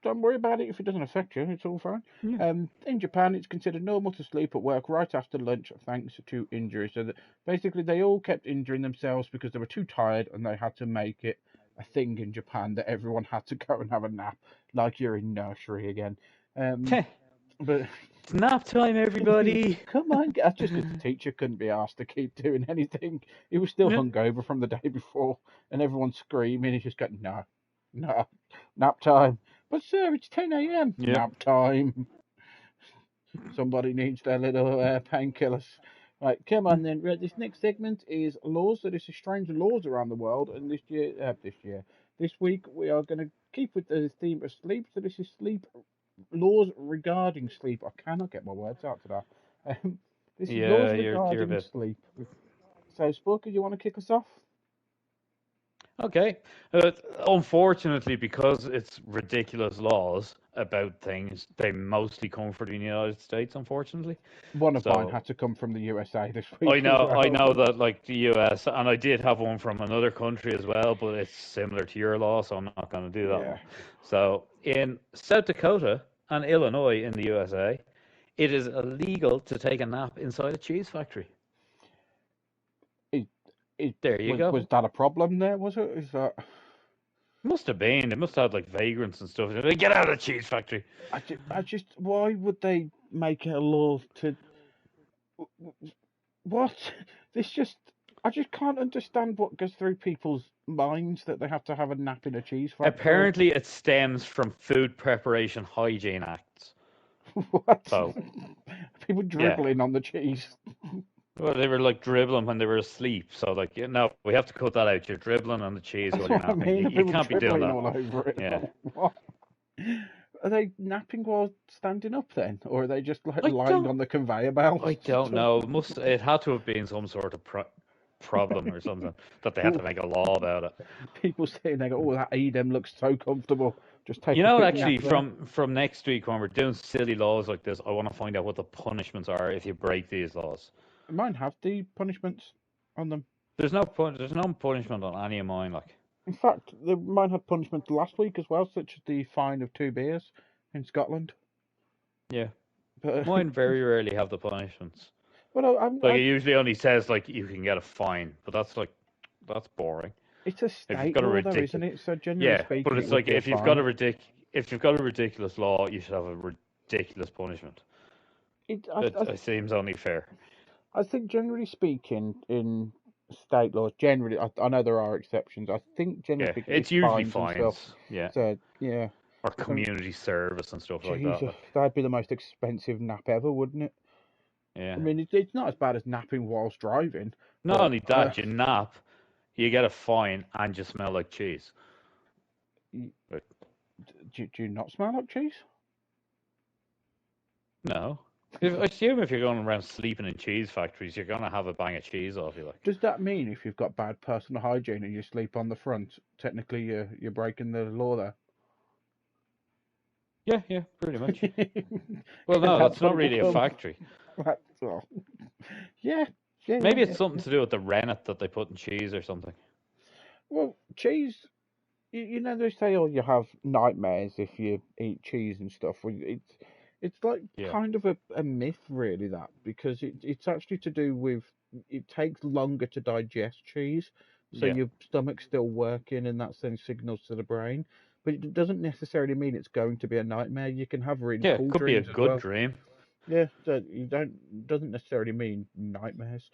Speaker 1: Don't worry about it if it doesn't affect you. It's all fine.
Speaker 2: Yeah.
Speaker 1: In Japan, it's considered normal to sleep at work right after lunch, thanks to injury. So that basically, they all kept injuring themselves because they were too tired, and they had to make it a thing in Japan that everyone had to go and have a nap, like you're in nursery again. Um, but
Speaker 2: It's nap time, everybody.
Speaker 1: come on, that's just because the teacher couldn't be asked to keep doing anything. He was still
Speaker 2: Yeah.
Speaker 1: hungover from the day before, and everyone's screaming. He's just going, no, no, nap time. But sir, it's 10 a.m.
Speaker 2: Yeah.
Speaker 1: Nap time. Somebody needs their little painkillers. Right, come on then. Right, this next segment is laws. So this is strange laws around the world, and this week we are going to keep with the theme of sleep. So this is sleep laws regarding sleep. I cannot get my words out today. Um, this is laws
Speaker 2: Yeah, you're a
Speaker 1: regarding
Speaker 2: bit.
Speaker 1: sleep. So, Sporky, you want to kick us off?
Speaker 2: Okay. Unfortunately, because it's ridiculous laws about things, they mostly come from the United States, unfortunately.
Speaker 1: One of mine
Speaker 2: So
Speaker 1: had to come from the USA this week as
Speaker 2: I
Speaker 1: well.
Speaker 2: know that like the US, and I did have one from another country as well, but it's similar to your law, so I'm not going to do that
Speaker 1: Yeah.
Speaker 2: one. So in South Dakota and Illinois in the USA, it is illegal to take a nap inside a cheese factory.
Speaker 1: It,
Speaker 2: There you
Speaker 1: was
Speaker 2: go.
Speaker 1: that a problem there? Was it? Is that?
Speaker 2: Must have been. They must have had like vagrants and stuff. They're like, get out of the cheese factory.
Speaker 1: I just, why would they make a law to what? This just, I just can't understand what goes through people's minds that they have to have a nap in a cheese factory.
Speaker 2: Apparently, it stems from food preparation hygiene acts.
Speaker 1: What?
Speaker 2: So,
Speaker 1: People
Speaker 2: yeah.
Speaker 1: dribbling on the cheese.
Speaker 2: Well, they were like dribbling when they were asleep. So, like, no, we have to cut that out. You're dribbling on the cheese
Speaker 1: That's
Speaker 2: while you're
Speaker 1: what I
Speaker 2: napping.
Speaker 1: mean.
Speaker 2: You
Speaker 1: People
Speaker 2: can't be doing
Speaker 1: dribbling
Speaker 2: that.
Speaker 1: all over it.
Speaker 2: Yeah.
Speaker 1: What? Are they napping while standing up then, or are they just like
Speaker 2: I
Speaker 1: lying
Speaker 2: don't.
Speaker 1: on the conveyor belt?
Speaker 2: I don't know. It had to have been some sort of problem or something that they had to make a law about it.
Speaker 1: People sitting there go, "Oh, that Edam looks so comfortable. Just take
Speaker 2: You
Speaker 1: a
Speaker 2: know,
Speaker 1: quick
Speaker 2: actually,
Speaker 1: nap there."
Speaker 2: from next week when we're doing silly laws like this, I want to find out what the punishments are if you break these laws.
Speaker 1: Mine have the punishments on them.
Speaker 2: There's no punishment on any of mine. Like,
Speaker 1: In fact, mine had punishments last week as well, such as the fine of 2 beers in Scotland.
Speaker 2: yeah,
Speaker 1: But
Speaker 2: mine very rarely have the punishments.
Speaker 1: well,
Speaker 2: Like, it usually only says like you can get a fine, but that's boring.
Speaker 1: it's a
Speaker 2: If you've
Speaker 1: state
Speaker 2: got a
Speaker 1: law, though, isn't
Speaker 2: ridiculous,
Speaker 1: it? So generally
Speaker 2: yeah, but
Speaker 1: speaking, it
Speaker 2: it's
Speaker 1: would
Speaker 2: like
Speaker 1: be a fine.
Speaker 2: if you've got a ridiculous law, you should have a ridiculous punishment.
Speaker 1: It,
Speaker 2: It seems only fair.
Speaker 1: I think generally speaking, in state laws, generally, I know there are exceptions. I think generally
Speaker 2: Yeah,
Speaker 1: speaking,
Speaker 2: it's
Speaker 1: it's
Speaker 2: usually
Speaker 1: fines and stuff.
Speaker 2: fines. Yeah,
Speaker 1: So yeah,
Speaker 2: or
Speaker 1: um,
Speaker 2: community service and stuff like that.
Speaker 1: Jesus,
Speaker 2: Like,
Speaker 1: that'd be the most expensive nap ever, wouldn't it? I
Speaker 2: yeah.
Speaker 1: mean, it's not as bad as napping whilst driving,
Speaker 2: Not
Speaker 1: but
Speaker 2: only that, you nap, you get a fine, and you smell like cheese. But
Speaker 1: do you not smell like cheese?
Speaker 2: no. I assume if you're going around sleeping in cheese factories, you're gonna have a bang of cheese off you, like.
Speaker 1: Does that mean if you've got bad personal hygiene and you sleep on the front, technically you're breaking the law there?
Speaker 2: Yeah, pretty much. Well,
Speaker 1: Because
Speaker 2: no,
Speaker 1: that's
Speaker 2: that's
Speaker 1: what
Speaker 2: not
Speaker 1: it
Speaker 2: really a
Speaker 1: becomes.
Speaker 2: factory.
Speaker 1: That's all. Yeah, yeah,
Speaker 2: Maybe
Speaker 1: yeah.
Speaker 2: it's something to do with the rennet that they put in cheese or something.
Speaker 1: Well, cheese. You know they say, oh, you have nightmares if you eat cheese and stuff. Well, it's like
Speaker 2: Yeah,
Speaker 1: kind of a myth, really, that because it's actually to do with it takes longer to digest cheese, so
Speaker 2: yeah,
Speaker 1: your stomach's still working, and that sends signals to the brain. But it doesn't necessarily mean it's going to be a nightmare. You can have really
Speaker 2: yeah. It
Speaker 1: cool
Speaker 2: could be a
Speaker 1: dreams as
Speaker 2: good
Speaker 1: well.
Speaker 2: dream.
Speaker 1: Yeah, so you don't doesn't necessarily mean nightmares.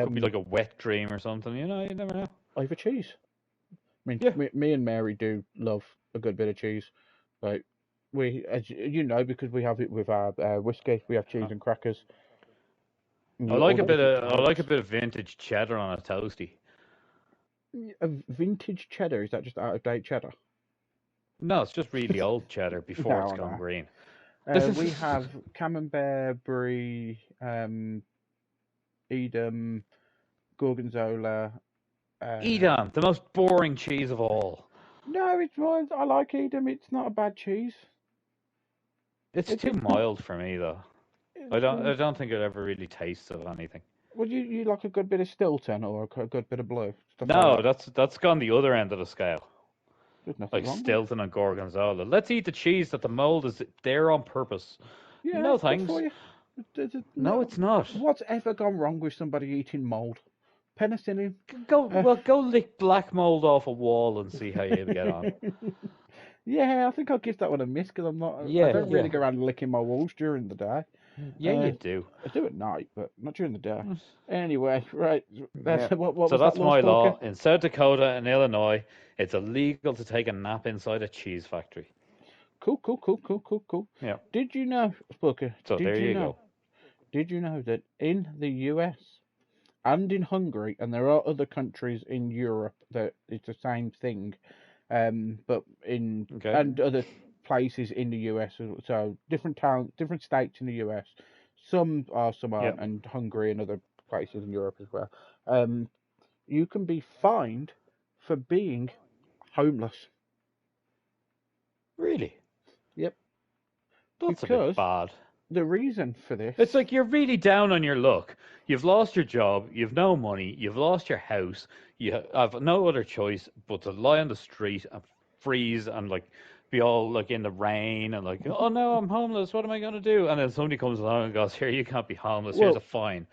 Speaker 2: Could be
Speaker 1: Um,
Speaker 2: like a wet dream or something. You know, you never know.
Speaker 1: over cheese. I mean,
Speaker 2: Yeah.
Speaker 1: me and Mary do love a good bit of cheese. Like as you know, because we have it with our whiskey, we have cheese
Speaker 2: Huh.
Speaker 1: and crackers, and
Speaker 2: I
Speaker 1: all
Speaker 2: like a
Speaker 1: the
Speaker 2: bit
Speaker 1: different
Speaker 2: of I like a
Speaker 1: types.
Speaker 2: bit of vintage cheddar on a toasty.
Speaker 1: A vintage cheddar, is that just out of date cheddar?
Speaker 2: No, it's just really old cheddar before it's
Speaker 1: No,
Speaker 2: gone
Speaker 1: no.
Speaker 2: green.
Speaker 1: We have Camembert, Brie, Edam, Gorgonzola.
Speaker 2: Edam, the most boring cheese of all.
Speaker 1: No, it's more. I like Edam. It's not a bad cheese.
Speaker 2: It's too
Speaker 1: It's not.
Speaker 2: mild for me though. I
Speaker 1: Well,
Speaker 2: don't think it ever really tastes of anything.
Speaker 1: you like a good bit of Stilton or a good bit of blue stuff like
Speaker 2: No,
Speaker 1: that.
Speaker 2: that's gone the other end of the scale.
Speaker 1: There's nothing
Speaker 2: Like
Speaker 1: wrong with it.
Speaker 2: Stilton and Gorgonzola. Let's eat the cheese that the mold is there on purpose.
Speaker 1: Yeah,
Speaker 2: No
Speaker 1: it's good for
Speaker 2: thanks.
Speaker 1: you.
Speaker 2: No, it's not.
Speaker 1: What's ever gone wrong with somebody eating mold? Penicillin. Uh,
Speaker 2: Go lick black mold off a wall and see how you get on.
Speaker 1: yeah, I think I'll give that one a miss because I
Speaker 2: Yeah,
Speaker 1: don't really
Speaker 2: yeah.
Speaker 1: go around licking my walls during the day.
Speaker 2: Yeah,
Speaker 1: Uh,
Speaker 2: you do.
Speaker 1: I do at night, but not during the day. Anyway, right.
Speaker 2: Yeah.
Speaker 1: What
Speaker 2: So
Speaker 1: was that
Speaker 2: that's
Speaker 1: law,
Speaker 2: my
Speaker 1: Stalker?
Speaker 2: law. In South Dakota and Illinois, it's illegal to take a nap inside a cheese factory.
Speaker 1: Cool.
Speaker 2: Yeah.
Speaker 1: Did you know, Stalker?
Speaker 2: So there you go.
Speaker 1: Did you know that in the US and in Hungary, and there are other countries in Europe that it's the same thing, but
Speaker 2: Okay.
Speaker 1: and other places in the US, so different states in the US. Some are, some
Speaker 2: Yeah.
Speaker 1: aren't, and Hungary and other places in Europe as well. You can be fined for being homeless.
Speaker 2: Really?
Speaker 1: Yep,
Speaker 2: That's a bit
Speaker 1: because
Speaker 2: bad.
Speaker 1: the reason for this.
Speaker 2: It's like you're really down on your luck. You've lost your job, you've no money, you've lost your house, you have no other choice but to lie on the street and freeze and like be all like in the rain and like, oh no, I'm homeless, what am I gonna do? And then somebody comes along and goes, here, you can't be homeless, here's a
Speaker 1: Well,
Speaker 2: fine.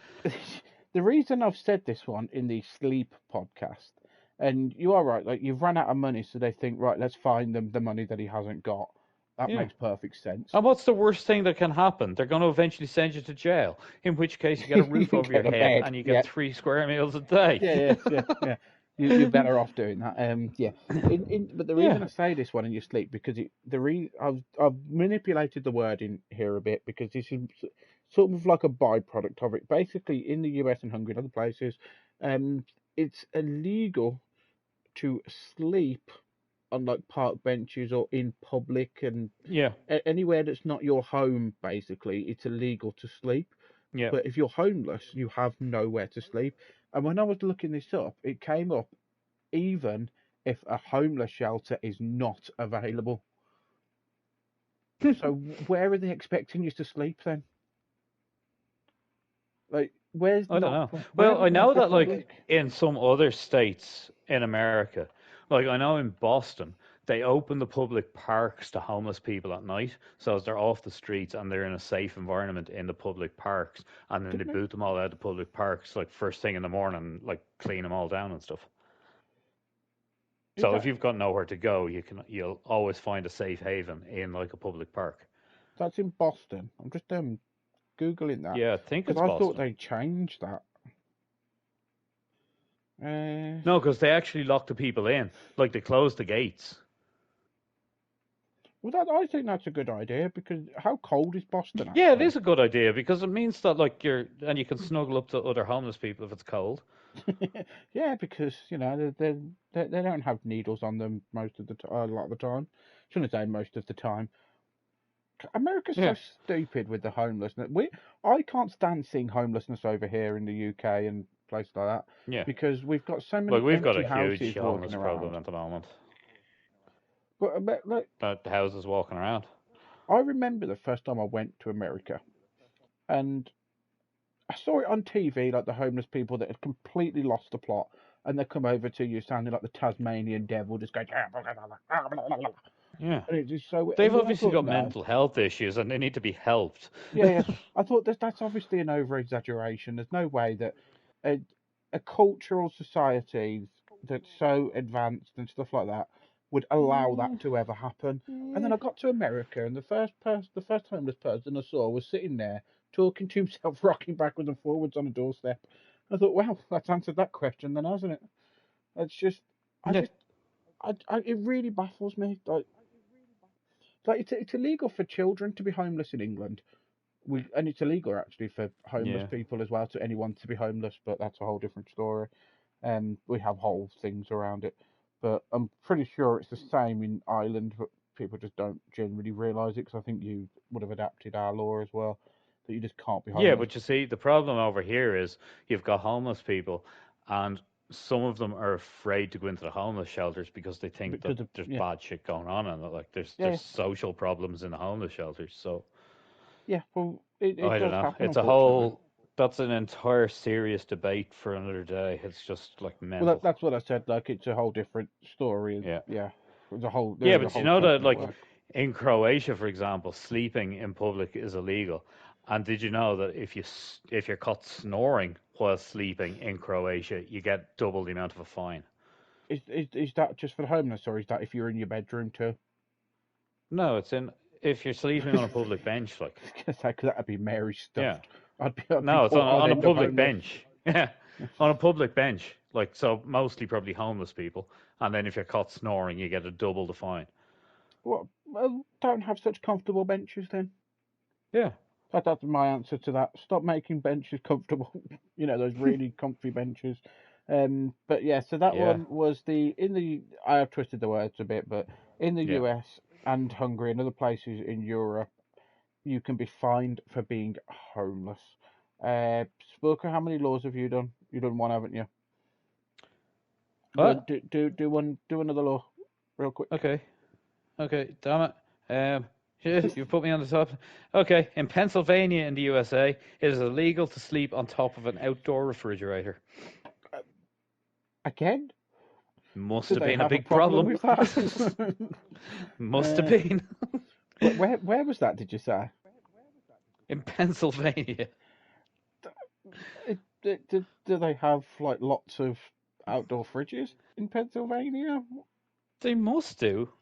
Speaker 1: the reason I've said this one in the sleep podcast And you are right, like you've run out of money, so they think, right, let's find them the money that he hasn't got. That
Speaker 2: Yeah.
Speaker 1: makes perfect sense.
Speaker 2: And what's the worst thing that can happen? They're going to eventually send you to jail, in which case you get a roof over your
Speaker 1: Get a
Speaker 2: head
Speaker 1: bed.
Speaker 2: and you get
Speaker 1: Yeah.
Speaker 2: 3 square meals a day.
Speaker 1: Yeah. You're better off doing that. Yeah. But the reason
Speaker 2: Yeah.
Speaker 1: I say this one in your sleep because I've manipulated the word in here a bit because this is sort of like a byproduct of it. Basically, in the US and Hungary and other places, um, it's illegal to sleep on like park benches or in public and
Speaker 2: Yeah.
Speaker 1: anywhere that's not your home. Basically, it's illegal to sleep.
Speaker 2: Yeah.
Speaker 1: But if you're homeless, you have nowhere to sleep. And when I was looking this up, it came up even if a homeless shelter is not available. So where are they expecting you to sleep then? Like, where's
Speaker 2: I don't
Speaker 1: not
Speaker 2: know.
Speaker 1: where
Speaker 2: Well, I
Speaker 1: is not
Speaker 2: know
Speaker 1: for
Speaker 2: that like
Speaker 1: public?
Speaker 2: in some other states in America, like I know in Boston, they open the public parks to homeless people at night, so as they're off the streets and they're in a safe environment in the public parks, and then they
Speaker 1: Goodness,
Speaker 2: boot them all out of the public parks like first thing in the morning, like clean them all down and stuff.
Speaker 1: is
Speaker 2: So if
Speaker 1: that
Speaker 2: you've got nowhere to go, you'll always find a safe haven in like a public park.
Speaker 1: that's in Boston? I'm just googling that
Speaker 2: Yeah, I think
Speaker 1: because
Speaker 2: it's
Speaker 1: I thought
Speaker 2: Boston.
Speaker 1: they changed that. Uh,
Speaker 2: No, because they actually lock the people in, like they close the gates.
Speaker 1: well, I think that's a good idea because how cold is Boston
Speaker 2: Yeah, it
Speaker 1: actually?
Speaker 2: is a good idea because it means that like you can snuggle up to other homeless people if it's cold.
Speaker 1: Yeah, because they don't have needles on them most of the a lot of the time. Shouldn't say most of the time. America's so
Speaker 2: Yeah,
Speaker 1: stupid with the homelessness. I can't stand seeing homelessness over here in the UK and places like that
Speaker 2: yeah.
Speaker 1: because we've got so
Speaker 2: Like
Speaker 1: many
Speaker 2: we've got
Speaker 1: empty
Speaker 2: a huge
Speaker 1: houses
Speaker 2: homeless
Speaker 1: walking
Speaker 2: problem
Speaker 1: around.
Speaker 2: at the moment.
Speaker 1: But like,
Speaker 2: The houses walking around.
Speaker 1: I remember the first time I went to America and I saw it on TV, like the homeless people that had completely lost the plot, and they come over to you sounding like the Tasmanian devil, just going,
Speaker 2: Yeah,
Speaker 1: and it just so.
Speaker 2: they've
Speaker 1: I
Speaker 2: obviously
Speaker 1: thought,
Speaker 2: got
Speaker 1: no,
Speaker 2: mental health issues and they need to be helped.
Speaker 1: yeah. I thought that's obviously an over exaggeration. There's no way that a, a cultural society that's so advanced and stuff like that would allow that to ever happen. And then I got to America, and the first homeless person I saw was sitting there talking to himself, rocking backwards and forwards on a doorstep. I thought, well, that's answered that question, then, hasn't it? It's just, I
Speaker 2: Yeah,
Speaker 1: just, it really baffles me. Like it's illegal for children to be homeless in England. And it's illegal actually for homeless
Speaker 2: yeah,
Speaker 1: people as well to anyone to be homeless, but that's a whole different story. We have whole things around it, but I'm pretty sure it's the same in Ireland, but people just don't generally realise it because I think you would have adapted our law as well that you just can't be
Speaker 2: yeah.
Speaker 1: homeless
Speaker 2: But you see, the problem over here is you've got homeless people, and some of them are afraid to go into the homeless shelters because they think that
Speaker 1: because of
Speaker 2: there's bad shit going on and that, like there's
Speaker 1: yeah
Speaker 2: social problems in the homeless shelters. So
Speaker 1: yeah. Well, it
Speaker 2: I don't
Speaker 1: does
Speaker 2: know.
Speaker 1: happen
Speaker 2: It's a
Speaker 1: unfortunately.
Speaker 2: whole. That's an entire serious debate for another day. It's just like
Speaker 1: Well,
Speaker 2: mental.
Speaker 1: that's what I said. Like it's a whole different story.
Speaker 2: Yeah.
Speaker 1: Yeah,
Speaker 2: Yeah,
Speaker 1: there's a
Speaker 2: but you
Speaker 1: whole
Speaker 2: know that
Speaker 1: session at
Speaker 2: like
Speaker 1: work.
Speaker 2: in Croatia, for example, sleeping in public is illegal. And did you know that if you're caught snoring while sleeping in Croatia, you get double the amount of a fine?
Speaker 1: Is that just for the homeless, or is that if you're in your bedroom too?
Speaker 2: No, it's in if you're sleeping on a public bench, like
Speaker 1: Because that'd be Mary
Speaker 2: yeah.
Speaker 1: stuffed. I'd be
Speaker 2: No, it's
Speaker 1: caught. I'd
Speaker 2: on a
Speaker 1: end up
Speaker 2: public
Speaker 1: homeless.
Speaker 2: bench. Yeah, on a public bench. Like so, mostly probably homeless people. And then if you're caught snoring, you get a double the fine.
Speaker 1: What? Well, don't have such comfortable benches then.
Speaker 2: Yeah.
Speaker 1: That's my answer to that. Stop making benches comfortable. Those really comfy benches. But yeah, so that
Speaker 2: Yeah.
Speaker 1: one was I have twisted the words a bit, but in the
Speaker 2: Yeah.
Speaker 1: US and Hungary and other places in Europe, you can be fined for being homeless. Spooker, how many laws have you done? You've done one, haven't you? Go on,
Speaker 2: What?
Speaker 1: do another law, real quick.
Speaker 2: Okay. Okay. Damn it. You put me on the top. Okay. In Pennsylvania, in the USA, it is illegal to sleep on top of an outdoor refrigerator.
Speaker 1: Again?
Speaker 2: Must
Speaker 1: Do
Speaker 2: have
Speaker 1: they
Speaker 2: been a
Speaker 1: have a
Speaker 2: big
Speaker 1: problem
Speaker 2: problem.
Speaker 1: with that?
Speaker 2: Must have
Speaker 1: uh,
Speaker 2: been.
Speaker 1: where was that? Did you say?
Speaker 2: In Pennsylvania.
Speaker 1: Do they have like lots of outdoor fridges in Pennsylvania?
Speaker 2: They must do.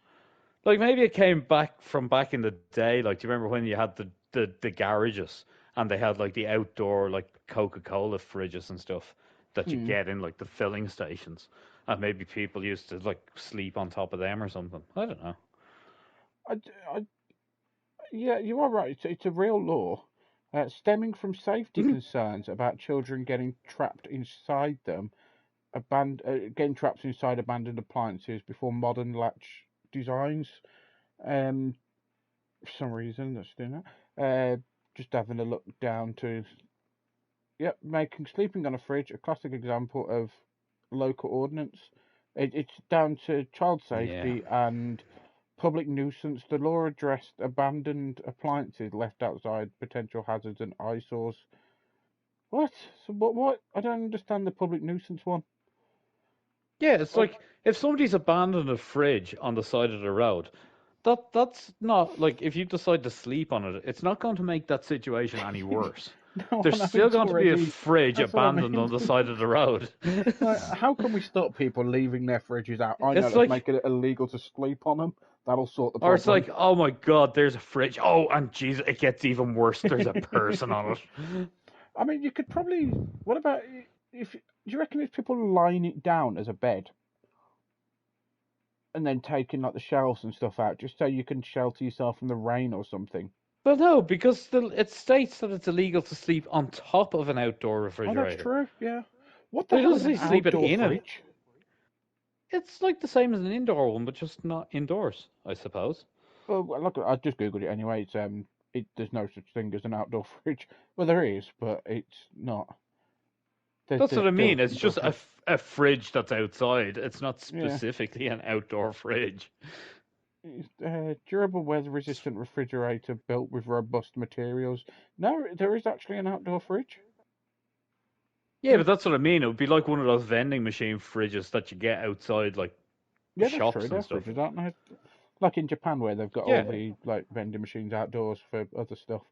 Speaker 2: Like maybe it came back from back in the day. Like, do you remember when you had the garages and they had like the outdoor like Coca-Cola fridges and stuff that you
Speaker 1: Hmm.
Speaker 2: get in like the filling stations, and maybe people used to like sleep on top of them or something. I don't know.
Speaker 1: I, I, yeah, you are right. It's a real law, stemming from safety concerns about children getting trapped inside them, getting trapped inside abandoned appliances before modern latch designs. Um, for some reason, that's doing that. Just having a look down to, yep, making sleeping on a fridge a classic example of local ordinance. It's down to child
Speaker 2: Yeah.
Speaker 1: safety and public nuisance. The law addressed abandoned appliances left outside, potential hazards and eyesores. What? So what? What? I don't understand the public nuisance one.
Speaker 2: Yeah, it's
Speaker 1: Well,
Speaker 2: like if somebody's abandoned a fridge on the side of the road, that's not like if you decide to sleep on it, it's not going to make that situation any worse.
Speaker 1: no, I
Speaker 2: There's
Speaker 1: know
Speaker 2: still
Speaker 1: it's
Speaker 2: going to be a
Speaker 1: already.
Speaker 2: fridge
Speaker 1: That's what I
Speaker 2: abandoned
Speaker 1: mean.
Speaker 2: on the side of the road.
Speaker 1: Like, how can we stop people leaving their fridges out? I know,
Speaker 2: It's
Speaker 1: let's
Speaker 2: like,
Speaker 1: make it illegal to sleep on them. That'll sort the
Speaker 2: or it's
Speaker 1: problem.
Speaker 2: like, oh my God, there's a fridge. Oh, and Jesus, it gets even worse. There's a person on it.
Speaker 1: I mean, you could probably. What about if? Do you reckon if people line it down as a bed and then taking like the shelves and stuff out, just so you can shelter yourself from the rain or something?
Speaker 2: Well, no, because it states that it's illegal to sleep on top of an outdoor
Speaker 1: Oh, that's
Speaker 2: refrigerator.
Speaker 1: true. Yeah. What the
Speaker 2: But it
Speaker 1: hell is
Speaker 2: doesn't
Speaker 1: an
Speaker 2: say sleeping
Speaker 1: outdoor
Speaker 2: in it.
Speaker 1: fridge?
Speaker 2: It's like the same as an indoor one, but just not indoors, I suppose.
Speaker 1: Well, look, I just googled it anyway. There's no such thing as an outdoor fridge. Well, there is, but it's not.
Speaker 2: That's
Speaker 1: There's
Speaker 2: what I
Speaker 1: still
Speaker 2: mean. It's
Speaker 1: indoor
Speaker 2: just
Speaker 1: fridge.
Speaker 2: a fridge that's outside. It's not
Speaker 1: Yeah.
Speaker 2: specifically an outdoor fridge.
Speaker 1: It's, durable weather-resistant refrigerator built with robust materials. No, there is actually an outdoor fridge.
Speaker 2: Yeah,
Speaker 1: Yeah,
Speaker 2: but that's what I mean. It would be like one of those vending machine fridges that you get outside, like
Speaker 1: yeah, that's true.
Speaker 2: shops
Speaker 1: There
Speaker 2: and
Speaker 1: are
Speaker 2: stuff.
Speaker 1: fridges, aren't there? Like in Japan, where they've got all
Speaker 2: Yeah,
Speaker 1: the like vending machines outdoors for other stuff.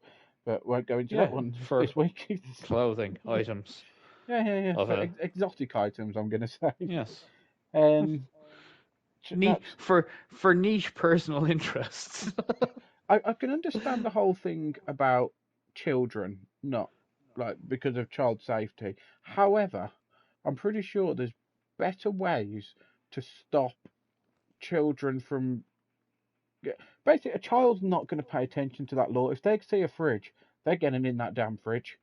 Speaker 1: But won't go into that
Speaker 2: yeah,
Speaker 1: one
Speaker 2: for
Speaker 1: this week.
Speaker 2: clothing items
Speaker 1: Yeah.
Speaker 2: of
Speaker 1: For
Speaker 2: a
Speaker 1: exotic items, I'm gonna say.
Speaker 2: yes,
Speaker 1: Um, that's
Speaker 2: for niche personal interests.
Speaker 1: I can understand the whole thing about children, not like because of child safety. However, I'm pretty sure there's better ways to stop children from. Basically, a child's not going to pay attention to that law. If they see a fridge, they're getting in that damn fridge.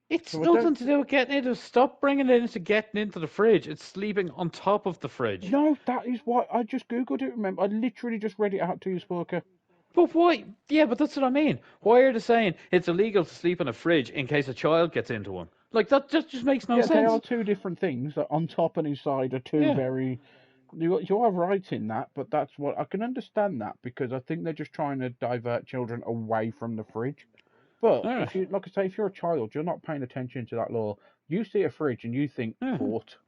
Speaker 2: It's
Speaker 1: So I don't.
Speaker 2: nothing to do with getting into. Stop bringing it into getting into the fridge. It's sleeping on top of the fridge.
Speaker 1: No, that is why I just googled it. Remember, I literally just read it out to you, Sporker.
Speaker 2: But why? Yeah, but that's what I mean. Why are they saying it's illegal to sleep in a fridge in case a child gets into one? Like that just makes no
Speaker 1: Yeah, they are
Speaker 2: sense.
Speaker 1: two different things. That on top and inside are two
Speaker 2: Yeah.
Speaker 1: very. You are right in that, but that's what I can understand that because I think they're just trying to divert children away from the fridge. But
Speaker 2: All right.
Speaker 1: if you, like I say, if you're a child, you're not paying attention to that law. You see a fridge and you think
Speaker 2: Yeah.
Speaker 1: port.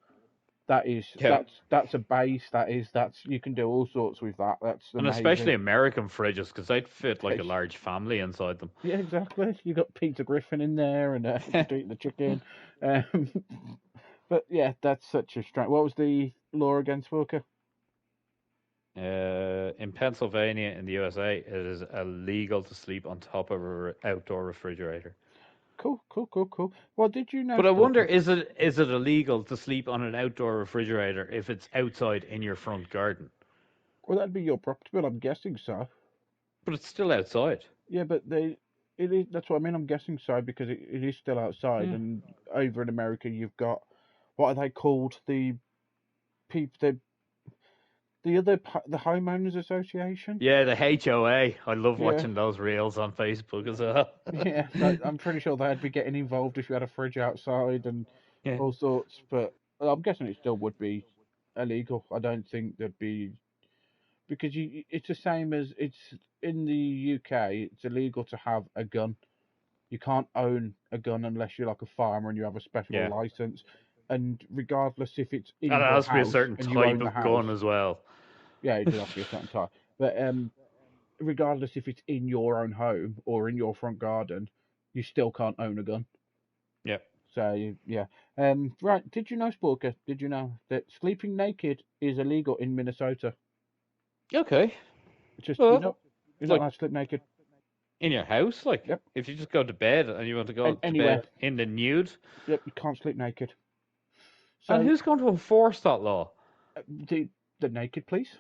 Speaker 1: That is
Speaker 2: Yeah.
Speaker 1: that's a base. That's you can do all sorts with that. That's
Speaker 2: And especially
Speaker 1: amazing.
Speaker 2: American fridges because they'd fit like a
Speaker 1: Hey,
Speaker 2: large family inside them.
Speaker 1: yeah, exactly. You got Peter Griffin in there and just eating the chicken. Um, but yeah, that's such a strange. What was the law against Walker?
Speaker 2: In Pennsylvania, in the USA, it is illegal to sleep on top of an outdoor refrigerator.
Speaker 1: Cool. Well, did you know,
Speaker 2: But I wonder,
Speaker 1: Sporker?
Speaker 2: is it illegal to sleep on an outdoor refrigerator if it's outside in your front garden?
Speaker 1: Well, that'd be your property, but I'm guessing so.
Speaker 2: But it's still outside.
Speaker 1: Yeah, but it is. That's what I mean. I'm guessing so because it is still outside,
Speaker 2: Yeah.
Speaker 1: and over in America, you've got what are they called? People, the homeowners association.
Speaker 2: Yeah, the HOA. I love
Speaker 1: Yeah,
Speaker 2: watching those reels on Facebook as well.
Speaker 1: yeah. So I'm pretty sure they'd be getting involved if you had a fridge outside and
Speaker 2: Yeah.
Speaker 1: all sorts. But I'm guessing it still would be illegal. I don't think there'd be because it's the same as it's in the UK. It's illegal to have a gun. You can't own a gun unless you're like a farmer and you have a special
Speaker 2: Yeah.
Speaker 1: license. And regardless if it's in
Speaker 2: And it
Speaker 1: your
Speaker 2: has to be a
Speaker 1: house
Speaker 2: certain
Speaker 1: and you
Speaker 2: type
Speaker 1: own the
Speaker 2: of
Speaker 1: house,
Speaker 2: gun as well.
Speaker 1: yeah, it does have to be a certain type. But regardless if it's in your own home or in your front garden, you still can't own a gun.
Speaker 2: Yeah.
Speaker 1: So yeah. Right, did you know, Sporker, did you know that sleeping naked is illegal in Minnesota?
Speaker 2: Okay.
Speaker 1: Just,
Speaker 2: Well,
Speaker 1: you're not
Speaker 2: like
Speaker 1: allowed to sleep naked.
Speaker 2: in your house, like
Speaker 1: Yep.
Speaker 2: if you just go to bed and you want to go to
Speaker 1: Anywhere.
Speaker 2: bed in the nude,
Speaker 1: Yep, you can't sleep naked.
Speaker 2: and
Speaker 1: So,
Speaker 2: who's going to enforce that law?
Speaker 1: the naked police?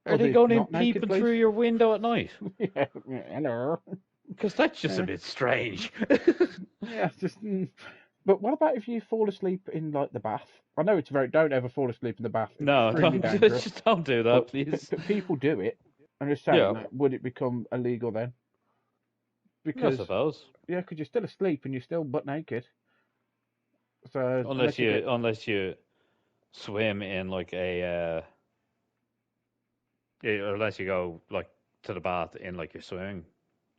Speaker 2: Are
Speaker 1: Or
Speaker 2: they
Speaker 1: the
Speaker 2: going in
Speaker 1: not naked
Speaker 2: peeping
Speaker 1: police?
Speaker 2: through your window at night?
Speaker 1: Yeah, hello.
Speaker 2: Because that's just a
Speaker 1: Uh,
Speaker 2: bit strange.
Speaker 1: yeah, just. But what about if you fall asleep in, like, the bath? I know it's very. Don't ever fall asleep in the bath.
Speaker 2: No,
Speaker 1: Extremely
Speaker 2: don't
Speaker 1: dangerous.
Speaker 2: just don't do
Speaker 1: But
Speaker 2: that, please.
Speaker 1: people do it. I'm just saying,
Speaker 2: Yeah,
Speaker 1: like, would it become illegal then?
Speaker 2: I
Speaker 1: Because,
Speaker 2: suppose.
Speaker 1: yeah, because you're still asleep and you're still butt naked. So
Speaker 2: Unless
Speaker 1: unless you
Speaker 2: you
Speaker 1: get,
Speaker 2: unless you swim in like unless you go like to the bath in like your swimming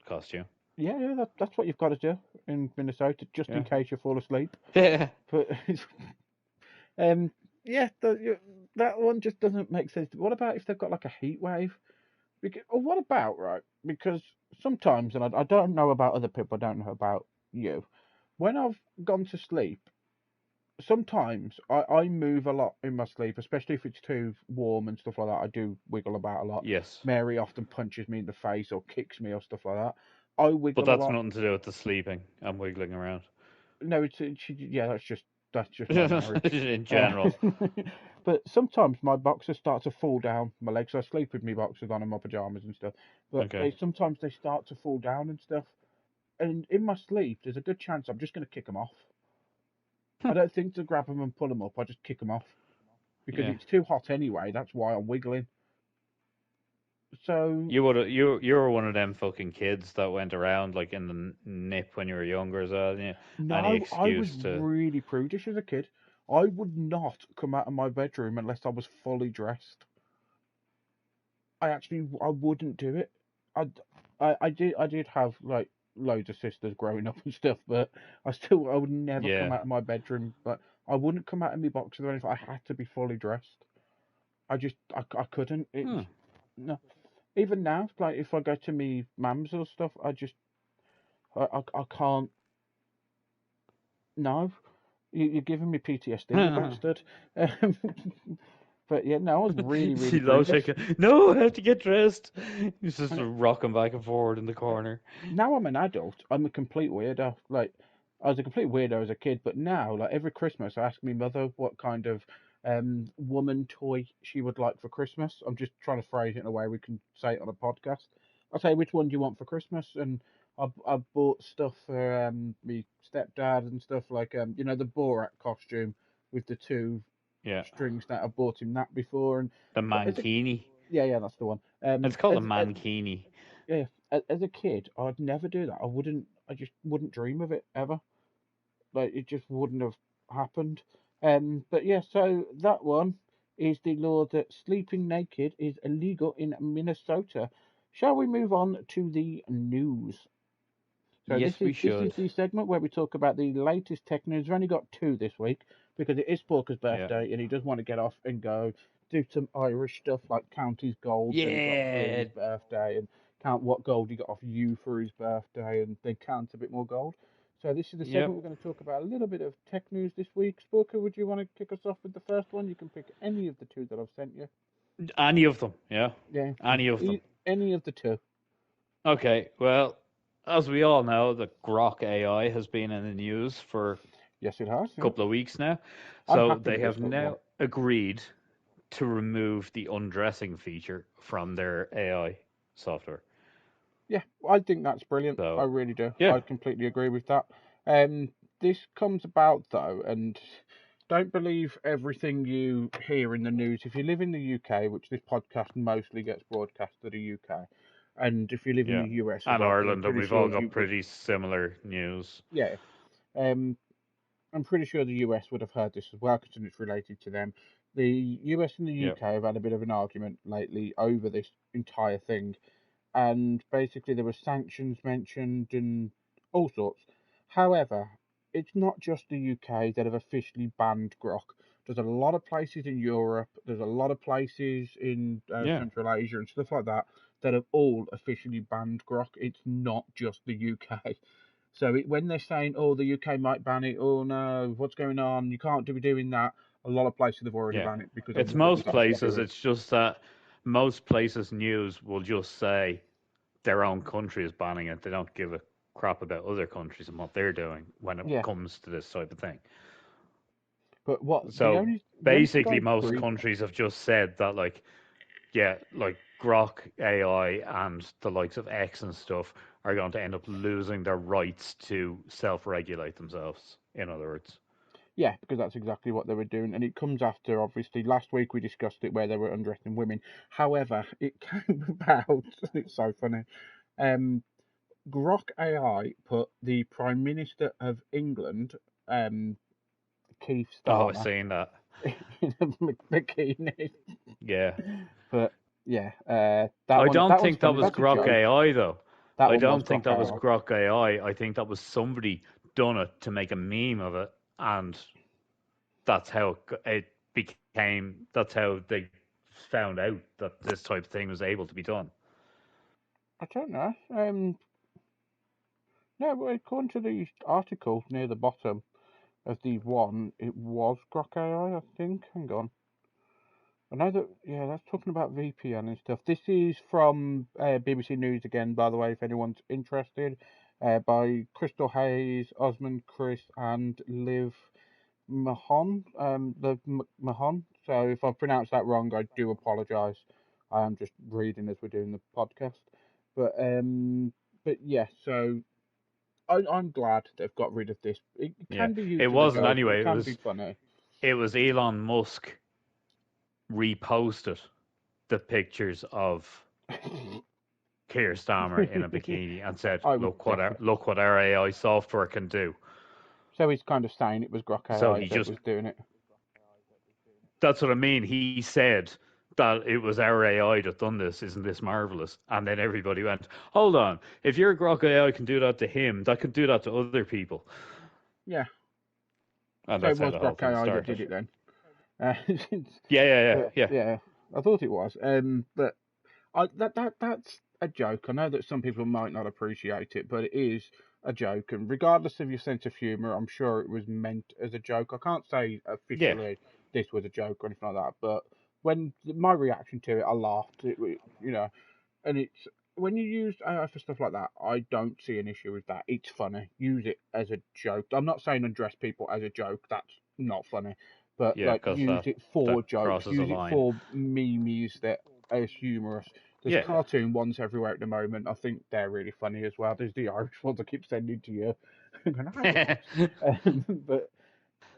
Speaker 2: costume.
Speaker 1: yeah, that's what you've got to do in Minnesota, just in
Speaker 2: Yeah.
Speaker 1: case you fall asleep.
Speaker 2: Yeah.
Speaker 1: But um, yeah, that one just doesn't make sense. What about if they've got like a heat wave? Because, or what about, right? Because sometimes, and I don't know about other people, I don't know about you. When I've gone to sleep, sometimes I move a lot in my sleep, especially if it's too warm and stuff like that. I do wiggle about a lot.
Speaker 2: Yes.
Speaker 1: Mary often punches me in the face or kicks me or stuff like that. I
Speaker 2: But
Speaker 1: wiggle a
Speaker 2: that's
Speaker 1: lot.
Speaker 2: nothing to do with the sleeping and wiggling around.
Speaker 1: No, yeah, that's just my Mary.
Speaker 2: In
Speaker 1: Uh,
Speaker 2: general.
Speaker 1: but sometimes my boxers start to fall down my legs. I sleep with my boxers on and my pajamas and stuff. But
Speaker 2: Okay.
Speaker 1: sometimes they start to fall down and stuff. And in my sleep, there's a good chance I'm just going to kick them off. I don't think to grab them and pull them up. I just kick them off because
Speaker 2: Yeah.
Speaker 1: it's too hot anyway. That's why I'm wiggling. So
Speaker 2: You were one of them fucking kids that went around like in the nip when you were younger as well. Yeah. Any
Speaker 1: no, I was
Speaker 2: excuse to.
Speaker 1: really prudish as a kid. I would not come out of my bedroom unless I was fully dressed. I wouldn't do it. I, I did have like loads of sisters growing up and stuff, but I would never come
Speaker 2: Yeah.
Speaker 1: out of my bedroom. But I wouldn't come out of my boxers or anything. I had to be fully dressed. I couldn't.
Speaker 2: Hmm.
Speaker 1: No. Even now, like if I go to me mum's or stuff, I can't. No, you're giving me PTSD, you bastard. Um, but yeah, no, I was really, really
Speaker 2: See Logic.
Speaker 1: prudish.
Speaker 2: No, I have to get dressed. He's just
Speaker 1: And
Speaker 2: rocking back and forward in the corner.
Speaker 1: now I'm an adult, I'm a complete weirdo. Like I was a complete weirdo as a kid, but now, like every Christmas, I ask my mother what kind of woman toy she would like for Christmas. I'm just trying to phrase it in a way we can say it on a podcast. I say, which one do you want for Christmas? And I bought stuff for me stepdad and stuff like the Borat costume with the two
Speaker 2: Yeah.
Speaker 1: strings that I bought him that before. And
Speaker 2: The
Speaker 1: but as a
Speaker 2: mankini.
Speaker 1: yeah, that's the one.
Speaker 2: It's called a mankini.
Speaker 1: Yeah, as a kid, I'd never do that. I just wouldn't dream of it ever. Like it just wouldn't have happened. But yeah, so that one is the law that sleeping naked is illegal in Minnesota. Shall we move on to the news? So
Speaker 2: Yes, we
Speaker 1: this is
Speaker 2: should.
Speaker 1: the segment where we talk about the latest tech news. We've only got two this week because it is Porker's
Speaker 2: Yeah.
Speaker 1: birthday and he does want to get off and go do some Irish stuff like count his gold that he got for
Speaker 2: Yeah.
Speaker 1: his birthday and count what gold he got off you for his birthday and then count a bit more gold. So this is the
Speaker 2: Yep.
Speaker 1: segment we're going to talk about a little bit of tech news this week. Sporker, would you want to kick us off with the first one? You can pick any of the two that I've sent you.
Speaker 2: Any of them. Yeah.
Speaker 1: Yeah,
Speaker 2: Any of them.
Speaker 1: any of the two.
Speaker 2: Okay. Well, as we all know, the Grok AI has been in the news for
Speaker 1: Yes, it has.
Speaker 2: a
Speaker 1: Yeah,
Speaker 2: couple of weeks now.
Speaker 1: I'm
Speaker 2: So
Speaker 1: happy
Speaker 2: they
Speaker 1: with this
Speaker 2: have
Speaker 1: one.
Speaker 2: now agreed to remove the undressing feature from their AI software.
Speaker 1: Yeah, I think that's brilliant. I
Speaker 2: So,
Speaker 1: really do.
Speaker 2: yeah.
Speaker 1: I completely agree with that. This comes about though, and don't believe everything you hear in the news. If you live in the UK, which this podcast mostly gets broadcast to the UK, and if you live in
Speaker 2: Yeah.
Speaker 1: the US as
Speaker 2: And
Speaker 1: well, because I'm
Speaker 2: Ireland, and
Speaker 1: pretty
Speaker 2: we've all
Speaker 1: sure
Speaker 2: got pretty similar news.
Speaker 1: yeah, um, I'm pretty sure the US would have heard this as well, because it's related to them. The US and the
Speaker 2: Yeah.
Speaker 1: UK have had a bit of an argument lately over this entire thing, and basically there were sanctions mentioned and all sorts. However, it's not just the UK that have officially banned grok. There's a lot of places in Europe, there's a lot of places in
Speaker 2: Yeah.
Speaker 1: Central Asia and stuff like that that have all officially banned grok. It's not just the UK. So when they're saying, "Oh, the UK might ban it," "Oh no, what's going on? You can't be doing that." A lot of places have already
Speaker 2: Yeah.
Speaker 1: banned it because of
Speaker 2: It's
Speaker 1: what it was
Speaker 2: most
Speaker 1: actually
Speaker 2: places.
Speaker 1: doing.
Speaker 2: It's just that most places news will just say their own country is banning it. They don't give a crap about other countries and what they're doing when it
Speaker 1: Yeah,
Speaker 2: comes to this type of thing.
Speaker 1: but what
Speaker 2: So
Speaker 1: the only thing I
Speaker 2: basically, most
Speaker 1: agree.
Speaker 2: countries have just said that, like, yeah, like Grok AI and the likes of X and stuff are going to end up losing their rights to self-regulate themselves. In other words,
Speaker 1: Yeah, because that's exactly what they were doing, and it comes after obviously last week we discussed it where they were undressing women. However, it came about. It's so funny. Um, Grok AI put the Prime Minister of England, um, Keith
Speaker 2: oh, I
Speaker 1: Starmer,
Speaker 2: seen that.
Speaker 1: in a bikini.
Speaker 2: Yeah,
Speaker 1: But yeah, that
Speaker 2: I
Speaker 1: one
Speaker 2: don't
Speaker 1: that one's
Speaker 2: think that
Speaker 1: funny.
Speaker 2: was
Speaker 1: That's a
Speaker 2: Grok
Speaker 1: joke.
Speaker 2: AI though.
Speaker 1: That
Speaker 2: I
Speaker 1: one was
Speaker 2: don't think
Speaker 1: Grok
Speaker 2: that was
Speaker 1: AI.
Speaker 2: Grok AI. I think that was somebody done it to make a meme of it, and that's how it became. That's how they found out that this type of thing was able to be done.
Speaker 1: I don't know. No, but according to the article near the bottom of the one, it was Grok AI, I think. Hang on. I know that, yeah, that's talking about VPN and stuff. This is from BBC News again, by the way, if anyone's interested, by Crystal Hayes, Osmond Chris, and Liv Mahon. Mahon. So if I pronounced that wrong, I do apologise. I am just reading as we're doing the podcast. But yeah, so I'm glad they've got rid of this. It
Speaker 2: Yeah,
Speaker 1: can be
Speaker 2: it
Speaker 1: used as a
Speaker 2: wasn't
Speaker 1: joke. It
Speaker 2: anyway.
Speaker 1: can be funny.
Speaker 2: It was Elon Musk reposted the pictures of Keir Starmer in a bikini and said,
Speaker 1: I would
Speaker 2: "Look what
Speaker 1: definitely.
Speaker 2: our AI software can do."
Speaker 1: So he's kind of saying it was Grok
Speaker 2: So
Speaker 1: AI
Speaker 2: he
Speaker 1: that
Speaker 2: just
Speaker 1: was doing it.
Speaker 2: that's what I mean. He said that it was our AI that done this. Isn't this marvelous? And then everybody went, "Hold on! If your Grok AI can do that to him, that could do that to other people."
Speaker 1: Yeah.
Speaker 2: And
Speaker 1: So it
Speaker 2: that's how
Speaker 1: was
Speaker 2: the whole
Speaker 1: Grok
Speaker 2: thing
Speaker 1: AI that
Speaker 2: started.
Speaker 1: did it then.
Speaker 2: Yeah, yeah, yeah,
Speaker 1: But
Speaker 2: yeah,
Speaker 1: yeah, I thought it was. But that's a joke. I know that some people might not appreciate it, but it is a joke. And regardless of your sense of humour, I'm sure it was meant as a joke. I can't say
Speaker 2: yeah,
Speaker 1: officially this was a joke or anything like that, but when my reaction to it, I laughed. And it's when you use AI for stuff like that, I don't see an issue with that. It's funny. Use it as a joke. I'm not saying undress people as a joke. That's not funny. But
Speaker 2: yeah.
Speaker 1: like
Speaker 2: Because
Speaker 1: use it for
Speaker 2: that
Speaker 1: jokes.
Speaker 2: crosses a
Speaker 1: Use it
Speaker 2: line.
Speaker 1: for memes that are humorous. There's
Speaker 2: Yeah.
Speaker 1: cartoon ones everywhere at the moment. I think they're really funny as well. There's the Irish ones I keep sending to you. I'm going, hi guys. But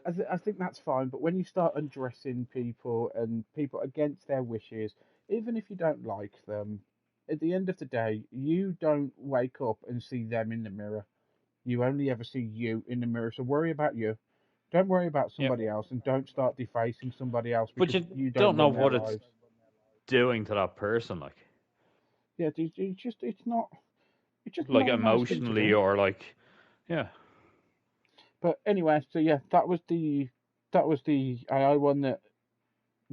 Speaker 1: I think that's fine. But when you start undressing people and people against their wishes, even if you don't like them, at the end of the day, you don't wake up and see them in the mirror. You only ever see you in the mirror. So worry about you. Don't worry about
Speaker 2: Yep.
Speaker 1: somebody else and don't start defacing somebody else
Speaker 2: But
Speaker 1: because
Speaker 2: you
Speaker 1: you don't
Speaker 2: don't know
Speaker 1: run their
Speaker 2: what it's
Speaker 1: lives.
Speaker 2: doing to that person,
Speaker 1: Yeah, it's just
Speaker 2: like
Speaker 1: not a nice thing to
Speaker 2: emotionally
Speaker 1: do.
Speaker 2: or like, yeah,
Speaker 1: But anyway, so yeah, that was the AI one that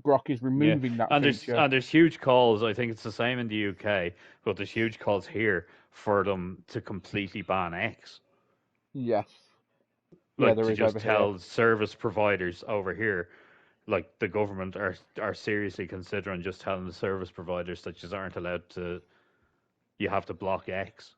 Speaker 1: Grok is
Speaker 2: yeah.
Speaker 1: removing that
Speaker 2: And there's
Speaker 1: feature.
Speaker 2: and there's huge calls. I think it's the same in the UK, but there's huge calls here for them to completely ban X.
Speaker 1: Yes. Yeah,
Speaker 2: Like
Speaker 1: there
Speaker 2: to
Speaker 1: is
Speaker 2: just
Speaker 1: over here.
Speaker 2: tell service providers over here, like the government are seriously considering just telling the service providers that you aren't allowed to. You have to block X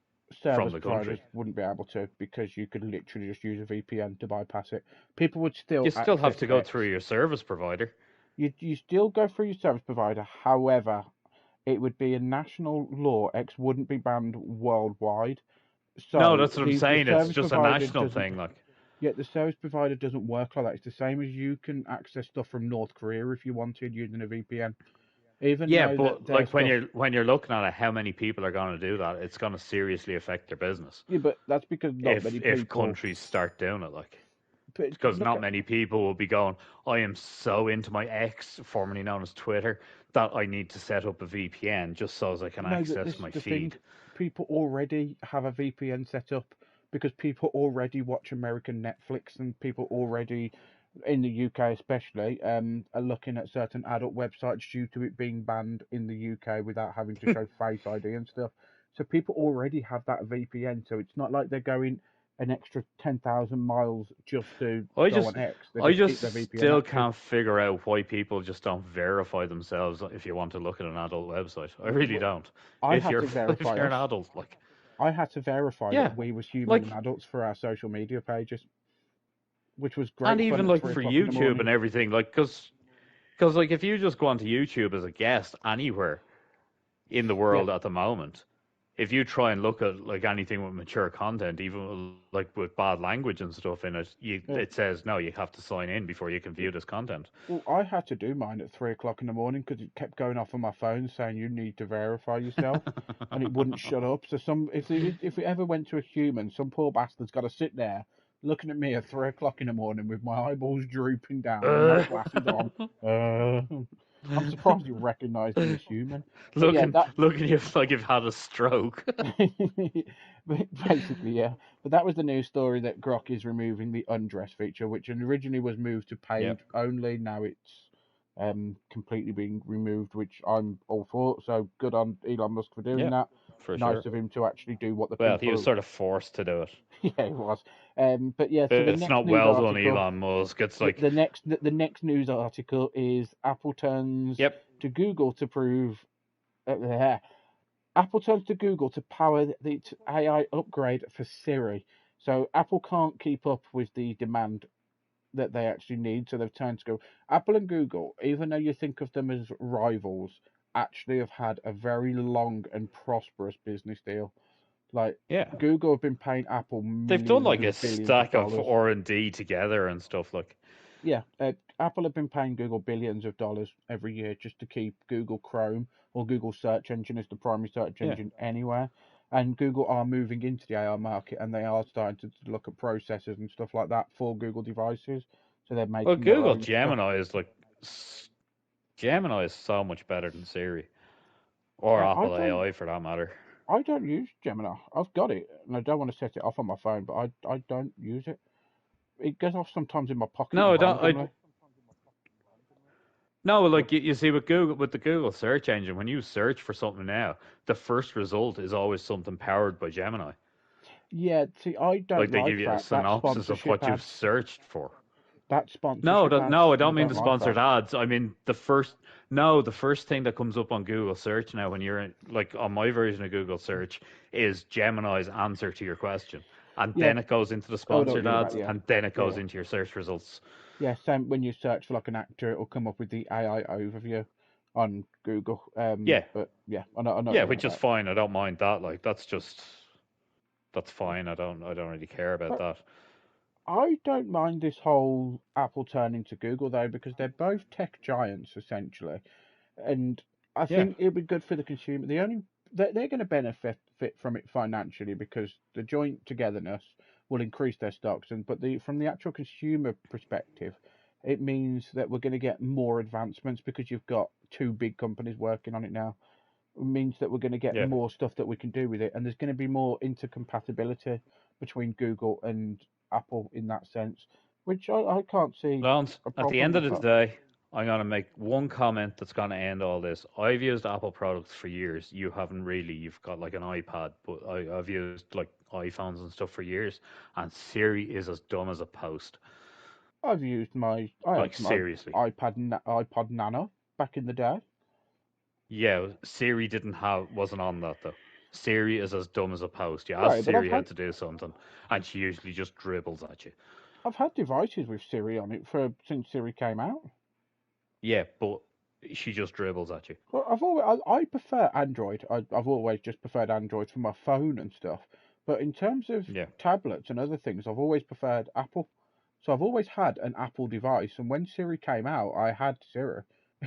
Speaker 2: from
Speaker 1: Service
Speaker 2: the
Speaker 1: providers
Speaker 2: country.
Speaker 1: wouldn't be able to because you could literally just use a VPN to bypass it. People would still
Speaker 2: You still have
Speaker 1: access
Speaker 2: to go through
Speaker 1: X.
Speaker 2: your service provider.
Speaker 1: You still go through your service provider. However, it would be a national law. X wouldn't be banned worldwide.
Speaker 2: No,
Speaker 1: So
Speaker 2: that's what I'm
Speaker 1: the
Speaker 2: saying. It's
Speaker 1: service
Speaker 2: just a
Speaker 1: provider
Speaker 2: national
Speaker 1: doesn't.
Speaker 2: thing, like.
Speaker 1: Yet the service provider doesn't work like that. It's the same as you can access stuff from North Korea if you wanted using a VPN. Even
Speaker 2: Yeah,
Speaker 1: though that
Speaker 2: but
Speaker 1: their
Speaker 2: like
Speaker 1: stuff.
Speaker 2: when you're looking at it, how many people are going to do that? It's going to seriously affect their business
Speaker 1: Yeah, but that's because not many
Speaker 2: if
Speaker 1: people.
Speaker 2: countries start doing it. Like,
Speaker 1: But
Speaker 2: because
Speaker 1: look
Speaker 2: not
Speaker 1: at.
Speaker 2: many people will be going, I am so into my X, formerly known as Twitter, that I need to set up a VPN just so as I can
Speaker 1: No,
Speaker 2: access
Speaker 1: this is
Speaker 2: my
Speaker 1: the thing.
Speaker 2: feed.
Speaker 1: People already have a VPN set up because people already watch American Netflix and people already, in the UK especially, are looking at certain adult websites due to it being banned in the UK without having to show Face ID and stuff. So people already have that VPN. So it's not like they're going. an extra 10,000 miles just to
Speaker 2: I
Speaker 1: go on
Speaker 2: just,
Speaker 1: X. They
Speaker 2: I
Speaker 1: just keep
Speaker 2: just
Speaker 1: their VPN
Speaker 2: still
Speaker 1: active.
Speaker 2: can't figure out why people just don't verify themselves if you want to look at an adult website. I really
Speaker 1: Well,
Speaker 2: don't.
Speaker 1: I
Speaker 2: If
Speaker 1: had
Speaker 2: you're
Speaker 1: to
Speaker 2: if
Speaker 1: verify
Speaker 2: you're an
Speaker 1: us.
Speaker 2: adult, like,
Speaker 1: I had to verify
Speaker 2: yeah,
Speaker 1: that we was human and
Speaker 2: like,
Speaker 1: adults for our social media pages, which was
Speaker 2: and
Speaker 1: great fun
Speaker 2: even
Speaker 1: at
Speaker 2: like
Speaker 1: three
Speaker 2: for
Speaker 1: o'clock in the
Speaker 2: YouTube
Speaker 1: morning.
Speaker 2: and everything, like, because like if you just go onto YouTube as a guest anywhere in the
Speaker 1: Yeah,
Speaker 2: world at the moment, if you try and look at like anything with mature content, even like with bad language and stuff in it,
Speaker 1: yeah.
Speaker 2: it says no, you have to sign in before you can view this content.
Speaker 1: Well, I had to do mine at 3 o'clock in the morning because it kept going off on my phone saying you need to verify yourself, and it wouldn't shut up. So if it ever went to a human, some poor bastard's got to sit there looking at me at 3 o'clock in the morning with my eyeballs drooping down and my glasses on. Uh, I'm surprised you recognised me as human. But yeah,
Speaker 2: looking at you like you've had a stroke.
Speaker 1: basically, yeah. But that was the news story that Grok is removing the undress feature, which originally was moved to
Speaker 2: Yeah,
Speaker 1: paid only. Now it's completely being removed, which I'm all for. So good on Elon Musk for doing
Speaker 2: yeah,
Speaker 1: that.
Speaker 2: for
Speaker 1: Nice
Speaker 2: sure.
Speaker 1: of him to actually do what the
Speaker 2: Well, he was
Speaker 1: people.
Speaker 2: sort of forced to do it.
Speaker 1: Yeah, it was. But yeah, so the
Speaker 2: It's
Speaker 1: next
Speaker 2: not
Speaker 1: news
Speaker 2: well done,
Speaker 1: article,
Speaker 2: Elon Musk. It's
Speaker 1: the,
Speaker 2: like,
Speaker 1: the next the next news article is Apple turns
Speaker 2: yep,
Speaker 1: to Google to prove. Apple turns to Google to power the AI upgrade for Siri. So Apple can't keep up with the demand that they actually need, so they've turned to go. Apple and Google, even though you think of them as rivals, actually have had a very long and prosperous business deal. Like
Speaker 2: yeah.
Speaker 1: Google have been paying Apple
Speaker 2: They've done
Speaker 1: millions
Speaker 2: like a
Speaker 1: and billions of
Speaker 2: stack of
Speaker 1: dollars.
Speaker 2: R&D together and stuff. Like,
Speaker 1: Yeah, Apple have been paying Google billions of dollars every year just to keep Google Chrome or Google search engine as the primary search
Speaker 2: yeah.
Speaker 1: engine anywhere. And Google are moving into the AI market and they are starting to look at processors and stuff like that for Google devices. So they're
Speaker 2: Well,
Speaker 1: making their
Speaker 2: Google
Speaker 1: own stuff.
Speaker 2: Gemini is like, Gemini is so much better than Siri or
Speaker 1: I
Speaker 2: Apple
Speaker 1: don't
Speaker 2: AI for that matter.
Speaker 1: I don't use Gemini. I've got it and I don't want to set it off on my phone, but I don't use it. It goes off sometimes in my pocket
Speaker 2: No, I don't.
Speaker 1: randomly.
Speaker 2: No,
Speaker 1: But
Speaker 2: like you see with Google, with the Google search engine, when you search for something now, the first result is always something powered by Gemini.
Speaker 1: yeah, see, I
Speaker 2: Like
Speaker 1: don't
Speaker 2: they give
Speaker 1: like
Speaker 2: you a
Speaker 1: that. That
Speaker 2: synopsis of
Speaker 1: sponsorship
Speaker 2: what you've
Speaker 1: ads.
Speaker 2: searched for.
Speaker 1: That sponsorship
Speaker 2: No,
Speaker 1: ads.
Speaker 2: I
Speaker 1: I
Speaker 2: don't mean
Speaker 1: don't
Speaker 2: the
Speaker 1: like that.
Speaker 2: sponsored ads. I mean the first. No, the first thing that comes up on Google search now when you're in, like on my version of Google search is Gemini's answer to your question, and
Speaker 1: Yeah.
Speaker 2: then it goes into the
Speaker 1: Oh, I know what
Speaker 2: sponsored
Speaker 1: you're about.
Speaker 2: ads,
Speaker 1: Yeah.
Speaker 2: and then it
Speaker 1: Yeah.
Speaker 2: goes
Speaker 1: Yeah.
Speaker 2: into your search results.
Speaker 1: Yeah. Same when you search for like an actor, it'll come up with the AI overview on Google.
Speaker 2: Yeah,
Speaker 1: But yeah, I know what
Speaker 2: yeah,
Speaker 1: you're on
Speaker 2: which is
Speaker 1: about.
Speaker 2: fine. I don't mind that. Like that's fine. I don't really care about
Speaker 1: But
Speaker 2: that.
Speaker 1: I don't mind this whole Apple turning to Google though, because they're both tech giants essentially, and I
Speaker 2: Yeah,
Speaker 1: think it'd be good for the consumer. The only they're going to benefit from it financially because the joint togetherness will increase their stocks, and but the from the actual consumer perspective, it means that we're going to get more advancements because you've got two big companies working on it now. It means that we're going to get
Speaker 2: yeah.
Speaker 1: more stuff that we can do with it, and there's going to be more intercompatibility between Google and Apple in that sense, which I can't see
Speaker 2: Lance,
Speaker 1: a
Speaker 2: at the
Speaker 1: problem
Speaker 2: end of
Speaker 1: with
Speaker 2: the
Speaker 1: that.
Speaker 2: day, I'm going to make one comment that's going to end all this. I've used Apple products for years. You haven't really. You've got like an iPad, but I've used like iPhones and stuff for years. And Siri is as dumb as a post.
Speaker 1: I
Speaker 2: Like,
Speaker 1: had my
Speaker 2: seriously.
Speaker 1: iPod Nano back in the day.
Speaker 2: Yeah, Siri wasn't on that though. Siri is as dumb as a post. You ask
Speaker 1: Right, but
Speaker 2: Siri how to do something, and she usually just dribbles at you.
Speaker 1: I've had devices with Siri on it for since Siri came out.
Speaker 2: Yeah, but she just dribbles at you.
Speaker 1: Well, I prefer Android. I've always just preferred Android for my phone and stuff. But in terms of
Speaker 2: Yeah.
Speaker 1: tablets and other things, I've always preferred Apple. So I've always had an Apple device, and when Siri came out, I had Siri.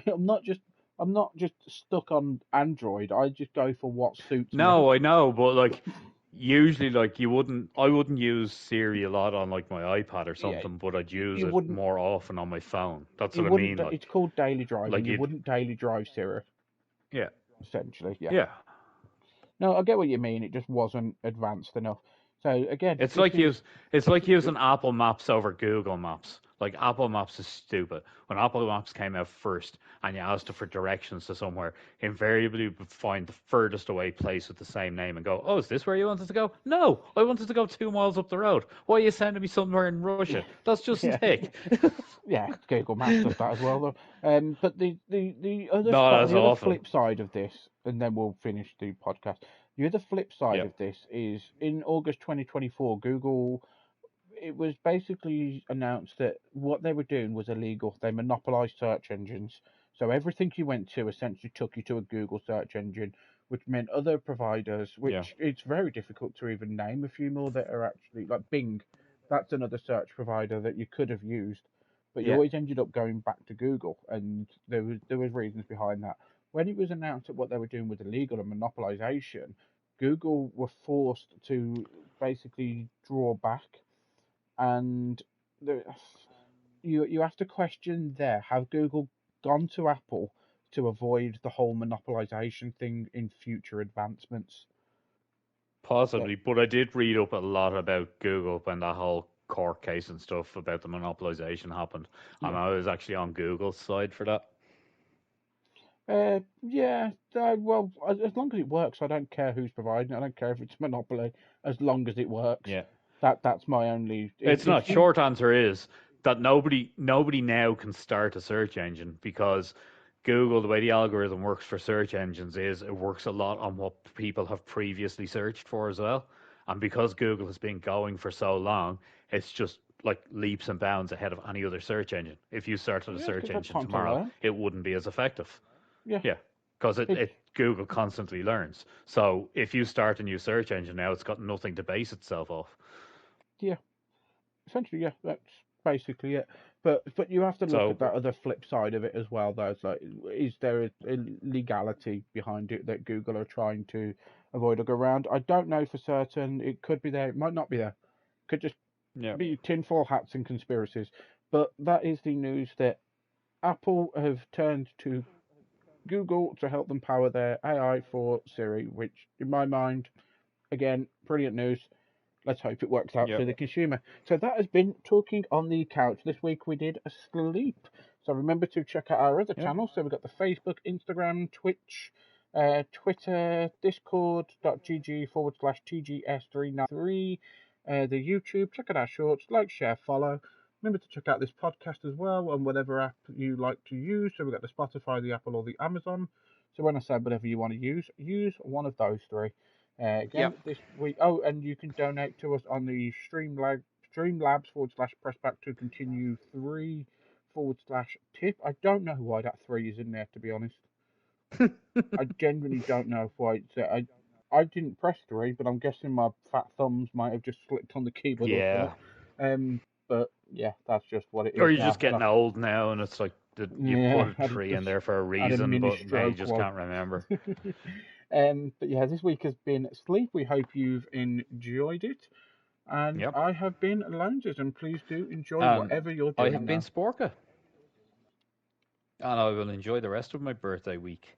Speaker 1: I'm not just I'm not just stuck on Android. I just go for what suits me.
Speaker 2: No, I know, but like usually like I wouldn't use Siri a lot on like my iPad or
Speaker 1: Yeah,
Speaker 2: something, but I'd use
Speaker 1: you
Speaker 2: it
Speaker 1: wouldn't
Speaker 2: more often on my phone. That's
Speaker 1: you
Speaker 2: what I
Speaker 1: wouldn't.
Speaker 2: mean.
Speaker 1: It's called daily driving.
Speaker 2: Like
Speaker 1: You
Speaker 2: you'd
Speaker 1: wouldn't daily drive Siri,
Speaker 2: yeah.
Speaker 1: essentially. Yeah.
Speaker 2: Yeah.
Speaker 1: No, I get what you mean. It just wasn't advanced enough. So again,
Speaker 2: It's
Speaker 1: this
Speaker 2: like
Speaker 1: news.
Speaker 2: use it's like using Apple Maps over Google Maps. Like Apple Maps is stupid. When Apple Maps came out first and you asked it for directions to somewhere, invariably you would find the furthest away place with the same name and go, "Oh, is this where you wanted to go?" No, I wanted to go 2 miles up the road. Why are you sending me somewhere in Russia? That's just
Speaker 1: Yeah.
Speaker 2: thick.
Speaker 1: Yeah, Google Maps does that as well, though. But
Speaker 2: No, that's
Speaker 1: the other
Speaker 2: awful.
Speaker 1: flip side of this, and then we'll finish the podcast. The other flip side
Speaker 2: Yeah,
Speaker 1: of this is in August 2024, Google, it was basically announced that what they were doing was illegal. They monopolized search engines. So everything you went to essentially took you to a Google search engine, which meant other providers,
Speaker 2: yeah,
Speaker 1: which it's very difficult to even name a few more that are actually like Bing. That's another search provider that you could have used, but you
Speaker 2: yeah.
Speaker 1: always ended up going back to Google, and there was reasons behind that. When it was announced that what they were doing was illegal and monopolization, Google were forced to basically draw back, and the, you have to question there, have Google gone to Apple to avoid the whole monopolization thing in future advancements? That
Speaker 2: Possibly, but I did read up a lot about Google when that whole court case and stuff about the monopolization happened, and
Speaker 1: Yeah.
Speaker 2: I was actually on Google's side for that.
Speaker 1: Yeah, well, as long as it works, I don't care who's providing it. I don't care if it's monopoly, as long as it works.
Speaker 2: Yeah.
Speaker 1: That's my only.
Speaker 2: It's
Speaker 1: If
Speaker 2: not.
Speaker 1: you,
Speaker 2: Short answer is that nobody now can start a search engine because Google, the way the algorithm works for search engines is it works a lot on what people have previously searched for as well. And because Google has been going for so long, it's just like leaps and bounds ahead of any other search engine. If you started a
Speaker 1: yeah,
Speaker 2: search
Speaker 1: they've had
Speaker 2: engine
Speaker 1: time to
Speaker 2: tomorrow,
Speaker 1: learn.
Speaker 2: it wouldn't be as effective.
Speaker 1: Yeah,
Speaker 2: Yeah, because
Speaker 1: it's
Speaker 2: Google constantly learns. So if you start a new search engine now, it's got nothing to base itself off.
Speaker 1: yeah. Essentially, yeah, that's basically it. But you have to look
Speaker 2: So
Speaker 1: at that other flip side of it as well. Though, it's like, is there a legality behind it that Google are trying to avoid or go around? I don't know for certain. It could be there. It might not be there. Could just
Speaker 2: yeah,
Speaker 1: be tinfoil hats and conspiracies. But that is the news that Apple have turned to Google to help them power their AI for Siri, which, in my mind, again, brilliant news. Let's hope it works out
Speaker 2: yeah,
Speaker 1: for the consumer. So that has been Talking on the Couch. This week we did a sleep. So remember to check out our other
Speaker 2: yeah.
Speaker 1: channels. So we've got the Facebook, Instagram, Twitch, Twitter, discord.gg/TGS393, the YouTube. Check out our shorts, like, share, follow. Remember to check out this podcast as well on whatever app you like to use. So we've got the Spotify, the Apple, or the Amazon. So when I say whatever you want to use one of those three. Again,
Speaker 2: Yep.
Speaker 1: this week. Oh, and you can donate to us on the Streamlabs /pressback to continue 3 /tip. I don't know why that 3 is in there, to be honest. I genuinely don't know why it's there. I didn't press 3, but I'm guessing my fat thumbs might have just slipped on the keyboard or something.
Speaker 2: Yeah.
Speaker 1: Um, but yeah, that's just what it
Speaker 2: Or
Speaker 1: is
Speaker 2: you're
Speaker 1: now.
Speaker 2: just getting old now, and it's like you put
Speaker 1: Yeah,
Speaker 2: a tree in there for a
Speaker 1: had a
Speaker 2: reason,
Speaker 1: mini
Speaker 2: but now you
Speaker 1: stroke
Speaker 2: just
Speaker 1: while.
Speaker 2: can't remember.
Speaker 1: But yeah, this week has been sleep. We hope you've enjoyed it. And
Speaker 2: Yep.
Speaker 1: I have been Loungers, and please do enjoy
Speaker 2: And
Speaker 1: whatever you're
Speaker 2: I
Speaker 1: doing
Speaker 2: have been
Speaker 1: now.
Speaker 2: Sporka, and I will enjoy the rest of my birthday week.